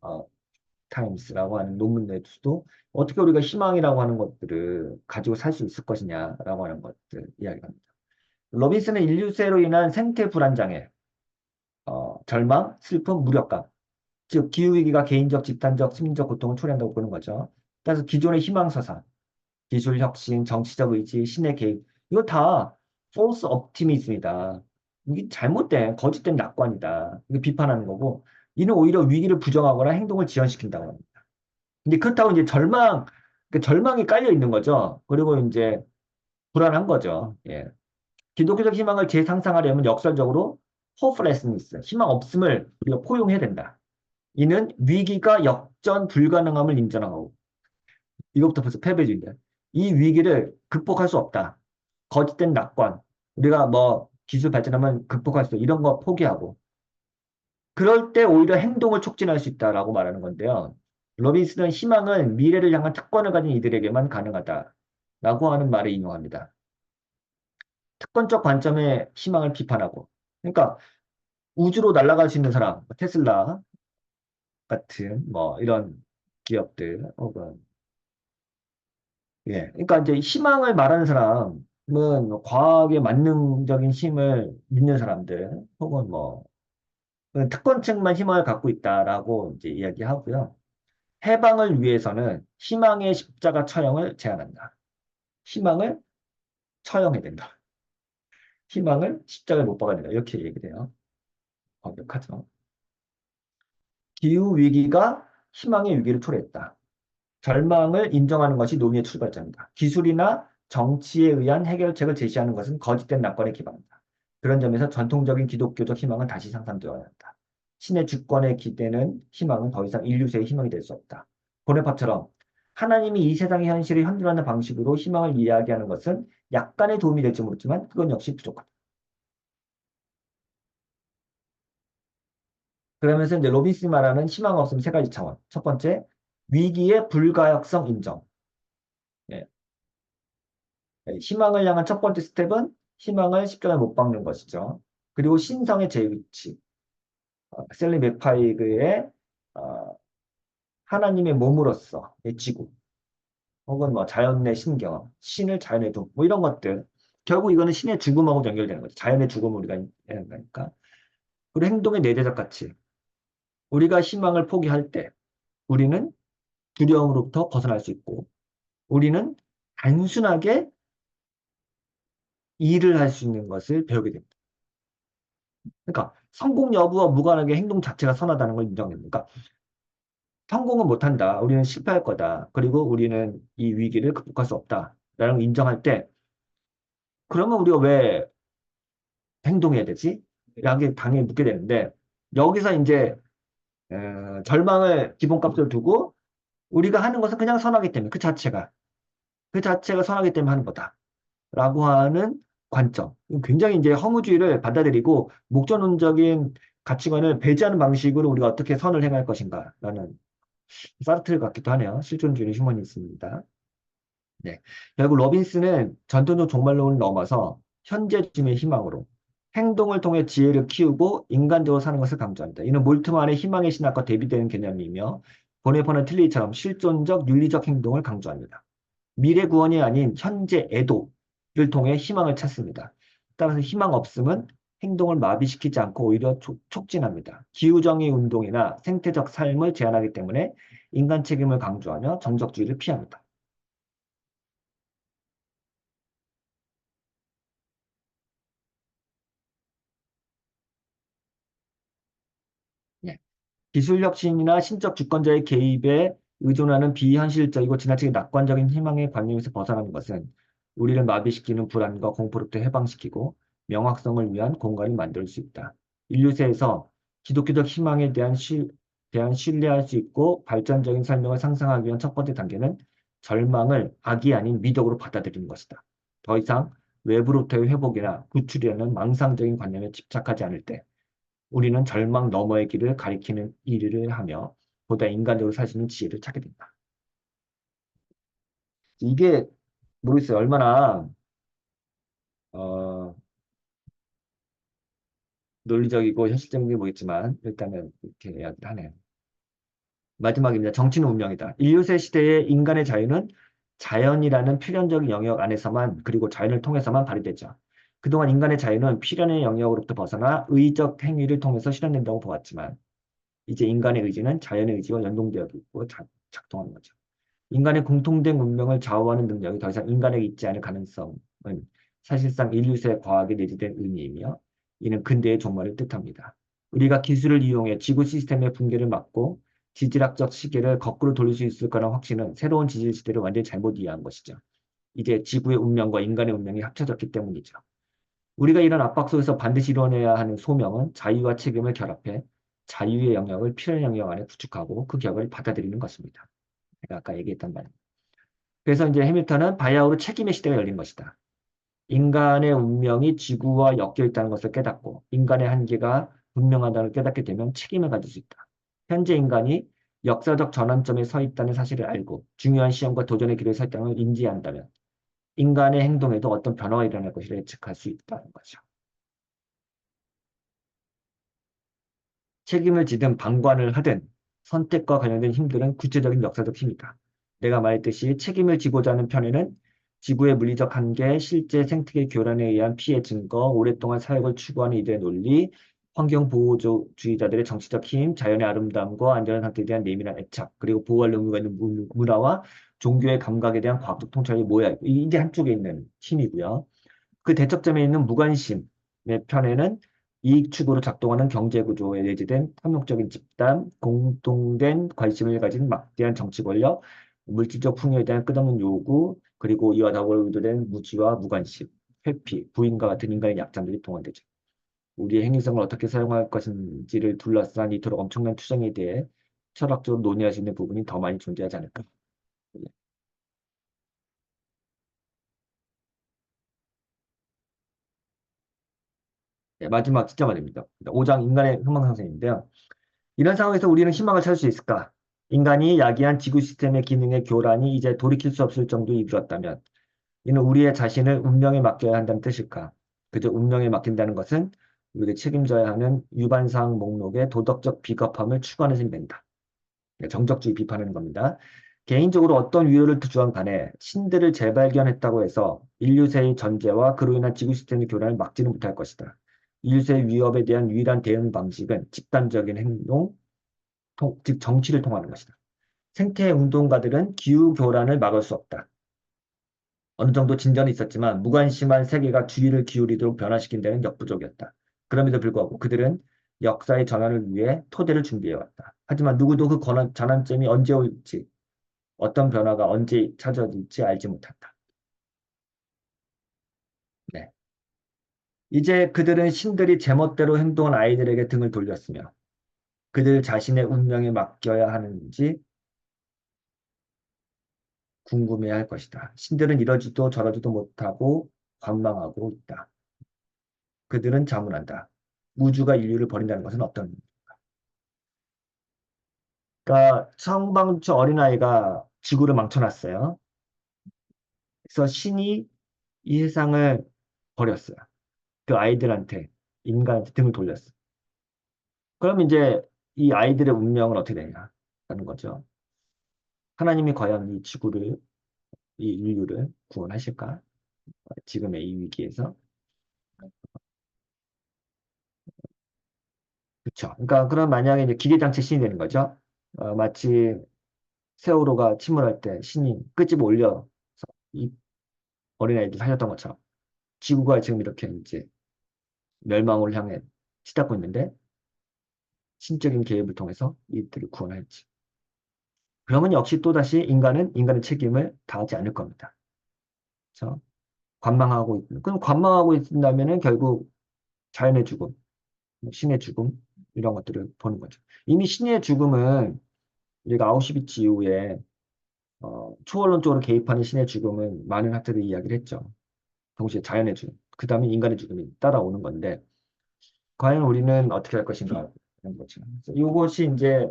Times라고 하는 논문에서도 어떻게 우리가 희망이라고 하는 것들을 가지고 살 수 있을 것이냐라고 하는 것들 이야기합니다. 로빈슨은 인류세로 인한 생태 불안장애, 절망, 슬픔, 무력감, 즉 기후위기가 개인적, 집단적, 심리적 고통을 초래한다고 보는 거죠. 따라서 기존의 희망서상, 기술 혁신, 정치적 의지, 신의 개입, 이거 다 false optimism이다. 이게 잘못된, 거짓된 낙관이다. 이거 비판하는 거고, 이는 오히려 위기를 부정하거나 행동을 지연시킨다고 합니다. 근데 그렇다고 이제 절망이 깔려 있는 거죠. 그리고 이제 불안한 거죠. 예. 기독교적 희망을 재상상하려면 역설적으로 hopelessness, 희망 없음을 우리가 포용해야 된다. 이는 위기가 역전 불가능함을 인정하고, 이것부터 벌써 패배주의다. 이 위기를 극복할 수 없다. 거짓된 낙관. 우리가 뭐 기술 발전하면 극복할 수 있다. 이런 거 포기하고. 그럴 때 오히려 행동을 촉진할 수 있다라고 말하는 건데요. 로빈스는 희망은 미래를 향한 특권을 가진 이들에게만 가능하다라고 하는 말을 인용합니다. 특권적 관점의 희망을 비판하고. 그러니까 우주로 날아갈 수 있는 사람, 뭐 테슬라 같은 뭐 이런 기업들 혹은 예, 그러니까 이제 희망을 말하는 사람은 뭐 과학의 만능적인 힘을 믿는 사람들 혹은 뭐 특권층만 희망을 갖고 있다라고 이제 이야기하고요. 해방을 위해서는 희망의 십자가 처형을 제안한다. 희망을 처형해야 된다. 희망을 십자가에 못 박아야 된다. 이렇게 얘기돼요. 완벽하죠. 기후 위기가 희망의 위기를 초래했다. 절망을 인정하는 것이 논의의 출발점이다. 기술이나 정치에 의한 해결책을 제시하는 것은 거짓된 낙관에 기반한다. 그런 점에서 전통적인 기독교적 희망은 다시 상상되어야 한다. 신의 주권에 기대는 희망은 더 이상 인류세의 희망이 될 수 없다. 보네파처럼 하나님이 이 세상의 현실을 현존하는 방식으로 희망을 이야기하는 것은 약간의 도움이 될지 모르지만 그건 역시 부족하다. 그러면서 이제 로빈슨이 말하는 희망 없음 세 가지 차원. 첫 번째, 위기의 불가역성 인정. 예, 희망을 향한 첫 번째 스텝은 희망을 십자가에 못 박는 것이죠. 그리고 신성의 제위치, 셀리 맥파이그의 어, 하나님의 몸으로서 의 지구, 혹은 뭐 자연 내 신경, 신을 자연의 둠, 뭐 이런 것들. 결국 이거는 신의 죽음하고 연결되는 거죠. 자연의 죽음을 우리가 얘기하는 거니까. 그리고 행동의 내재적 가치. 우리가 희망을 포기할 때 우리는 두려움으로부터 벗어날 수 있고, 우리는 단순하게 일을 할 수 있는 것을 배우게 됩니다. 그러니까 성공 여부와 무관하게 행동 자체가 선하다는 걸 인정합니다. 그러니까 성공은 못한다. 우리는 실패할 거다. 그리고 우리는 이 위기를 극복할 수 없다. 라는 걸 인정할 때 그러면 우리가 왜 행동해야 되지? 라게 당연히 묻게 되는데 여기서 이제 절망을 기본값으로 두고 우리가 하는 것은 그냥 선하기 때문에 그 자체가 선하기 때문에 하는 거다. 라고 하는 관점. 굉장히 이제 허무주의를 받아들이고 목전론적인 가치관을 배제하는 방식으로 우리가 어떻게 선을 행할 것인가라는 사르트르 같기도 하네요. 실존주의 휴머니즘입니다. 네. 결국 로빈스는 전통적 종말론을 넘어서 현재쯤의 희망으로 행동을 통해 지혜를 키우고 인간적으로 사는 것을 강조합니다. 이는 몰트만의 희망의 신학과 대비되는 개념이며 보네포나 틀리처럼 실존적 윤리적 행동을 강조합니다. 미래 구원이 아닌 현재 애도를 통해 희망을 찾습니다. 따라서 희망 없음은 행동을 마비시키지 않고 오히려 촉진합니다. 기후정의 운동이나 생태적 삶을 제한하기 때문에 인간 책임을 강조하며 정적주의를 피합니다. 예. 기술 혁신이나 신적 주권자의 개입에 의존하는 비현실적이고 지나치게 낙관적인 희망의 관념에서 벗어나는 것은 우리를 마비시키는 불안과 공포로부터 해방시키고 명확성을 위한 공간을 만들 수 있다. 인류세에서 기독교적 희망에 대한 신뢰할 수 있고 발전적인 설명을 상상하기 위한 첫 번째 단계는 절망을 악이 아닌 미덕으로 받아들이는 것이다. 더 이상 외부로부터의 회복이나 구출이라는 망상적인 관념에 집착하지 않을 때 우리는 절망 너머의 길을 가리키는 일을 하며 보다 인간적으로 살 수 있는 지혜를 찾게 된다. 이게 모르겠어요. 얼마나 어, 논리적이고 현실적인 게 모르겠지만 일단은 이렇게 이야기를 하네요. 마지막입니다. 정치는 운명이다. 인류세 시대의 인간의 자유는 자연이라는 필연적인 영역 안에서만 그리고 자연을 통해서만 발휘되죠. 그동안 인간의 자유는 필연의 영역으로부터 벗어나 의적 행위를 통해서 실현된다고 보았지만 이제 인간의 의지는 자연의 의지와 연동되어 있고 작동하는 거죠. 인간의 공통된 문명을 좌우하는 능력이 더 이상 인간에게 있지 않을 가능성은 사실상 인류세 과학에 내재된 의미이며 이는 근대의 종말을 뜻합니다. 우리가 기술을 이용해 지구 시스템의 붕괴를 막고 지질학적 시계를 거꾸로 돌릴 수 있을 거라는 확신은 새로운 지질 시대를 완전히 잘못 이해한 것이죠. 이제 지구의 운명과 인간의 운명이 합쳐졌기 때문이죠. 우리가 이런 압박 속에서 반드시 이뤄내야 하는 소명은 자유와 책임을 결합해 자유의 영역을 필연 영역 안에 구축하고 그 결과를 받아들이는 것입니다. 제가 아까 얘기했던 말. 그래서 이제 해밀턴은 바야흐로 책임의 시대가 열린 것이다. 인간의 운명이 지구와 엮여 있다는 것을 깨닫고 인간의 한계가 분명하다는 걸 깨닫게 되면 책임을 가질 수 있다. 현재 인간이 역사적 전환점에 서 있다는 사실을 알고 중요한 시험과 도전의 길에 서 있다는 걸 인지한다면 인간의 행동에도 어떤 변화가 일어날 것이라 예측할 수 있다는 거죠. 책임을 지든 방관을 하든 선택과 관련된 힘들은 구체적인 역사적 힘이다. 내가 말했듯이 책임을 지고자 하는 편에는 지구의 물리적 한계, 실제 생태계 교란에 의한 피해 증거, 오랫동안 사역을 추구하는 이들의 논리, 환경보호주의자들의 정치적 힘, 자연의 아름다움과 안전한 상태에 대한 내밀한 애착, 그리고 보호할 의무가 있는 문화와 종교의 감각에 대한 과학적 통찰이 모여 있고, 이게 한쪽에 있는 힘이고요. 그 대척점에 있는 무관심의 편에는 이익 추구로 작동하는 경제 구조에 내재된 탐욕적인 집단, 공동된 관심을 가진 막대한 정치 권력, 물질적 풍요에 대한 끝없는 요구, 그리고 이와 더불어 의도된 무지와 무관심, 회피, 부인과 같은 인간의 약점들이 동원되죠. 우리의 행위성을 어떻게 사용할 것인지를 둘러싼 이토록 엄청난 투쟁에 대해 철학적으로 논의할 수 있는 부분이 더 많이 존재하지 않을까. 네, 마지막 진짜 말입니다. 5장 인간의 흥망성쇠인데요. 이런 상황에서 우리는 희망을 찾을 수 있을까? 인간이 야기한 지구 시스템의 기능의 교란이 이제 돌이킬 수 없을 정도에 이르렀다면 이는 우리의 자신을 운명에 맡겨야 한다는 뜻일까? 그저 운명에 맡긴다는 것은 우리가 책임져야 하는 위반사항 목록의 도덕적 비겁함을 추구하는 셈이 된다. 정적주의 비판하는 겁니다. 개인적으로 어떤 위협을 주한 간에 신들을 재발견했다고 해서 인류세의 전제와 그로 인한 지구 시스템의 교란을 막지는 못할 것이다. 인류세의 위협에 대한 유일한 대응 방식은 집단적인 행동, 즉 정치를 통하는 것이다. 생태 운동가들은 기후 교란을 막을 수 없다. 어느 정도 진전이 있었지만 무관심한 세계가 주의를 기울이도록 변화시킨 데는 역부족이었다. 그럼에도 불구하고 그들은 역사의 전환을 위해 토대를 준비해왔다. 하지만 누구도 그 전환점이 언제 올지, 어떤 변화가 언제 찾아질지 알지 못한다. 네. 이제 그들은 신들이 제멋대로 행동한 아이들에게 등을 돌렸으며 그들 자신의 운명에 맡겨야 하는지 궁금해야 할 것이다. 신들은 이러지도 저러지도 못하고 관망하고 있다. 그들은 자문한다. 우주가 인류를 버린다는 것은 어떤 그러니까 성방초 어린아이가 지구를 망쳐놨어요. 그래서 신이 이 세상을 버렸어요. 그 아이들한테, 인간한테 등을 돌렸어요. 그럼 이제 이 아이들의 운명은 어떻게 되냐? 라는 거죠. 하나님이 과연 이 지구를, 이 인류를 구원하실까? 지금의 이 위기에서. 그렇죠. 그러니까 그럼 만약에 이제 기계장치 신이 되는 거죠. 마치 세월호가 침몰할 때 신이 끄집어 올려서 이 어린아이들 살렸던 것처럼 지구가 지금 이렇게 이제 멸망을 향해 치닫고 있는데 신적인 개입을 통해서 이들을 구원할지. 그러면 역시 또다시 인간은 인간의 책임을 다하지 않을 겁니다. 그렇죠? 관망하고 있는. 그럼 관망하고 있다면은 결국 자연의 죽음, 뭐 신의 죽음 이런 것들을 보는 거죠. 이미 신의 죽음은 우리가 아우슈비츠 이후에 초월론적으로 개입하는 신의 죽음은 많은 학자들이 이야기를 했죠. 동시에 자연의 죽음, 그 다음에 인간의 죽음이 따라오는 건데 과연 우리는 어떻게 할 것인가 하는 거죠. 그래서 이것이 이제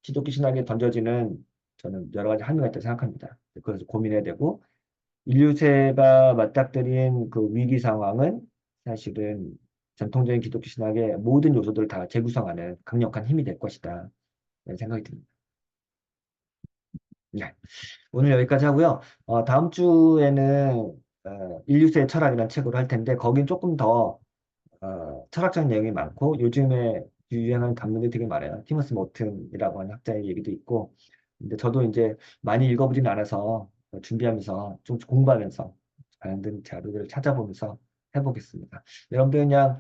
기독교 신학에 던져지는 저는 여러 가지 함의가 있다고 생각합니다. 그래서 고민해야 되고 인류세가 맞닥뜨린 그 위기 상황은 사실은 전통적인 기독교 신학의 모든 요소들을 다 재구성하는 강력한 힘이 될 것이다. 이런 생각이 듭니다. 네. 오늘 여기까지 하고요. 다음 주에는 인류세의 철학이라는 책으로 할 텐데 거긴 조금 더 철학적 내용이 많고 요즘에 유행하는 감독이 되게 많아요. 티머스 모튼이라고 하는 학자의 얘기도 있고 근데 저도 이제 많이 읽어보진 않아서 준비하면서 좀 공부하면서 관련된 자료들을 찾아보면서 해보겠습니다. 여러분들 그냥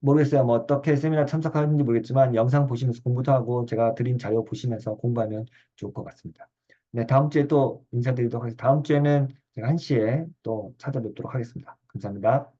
모르겠어요. 뭐 어떻게 세미나 참석하는지 모르겠지만 영상 보시면서 공부도 하고 제가 드린 자료 보시면서 공부하면 좋을 것 같습니다. 네, 다음 주에 또 인사드리도록 하겠습니다. 다음 주에는 제가 1시에 또 찾아뵙도록 하겠습니다. 감사합니다.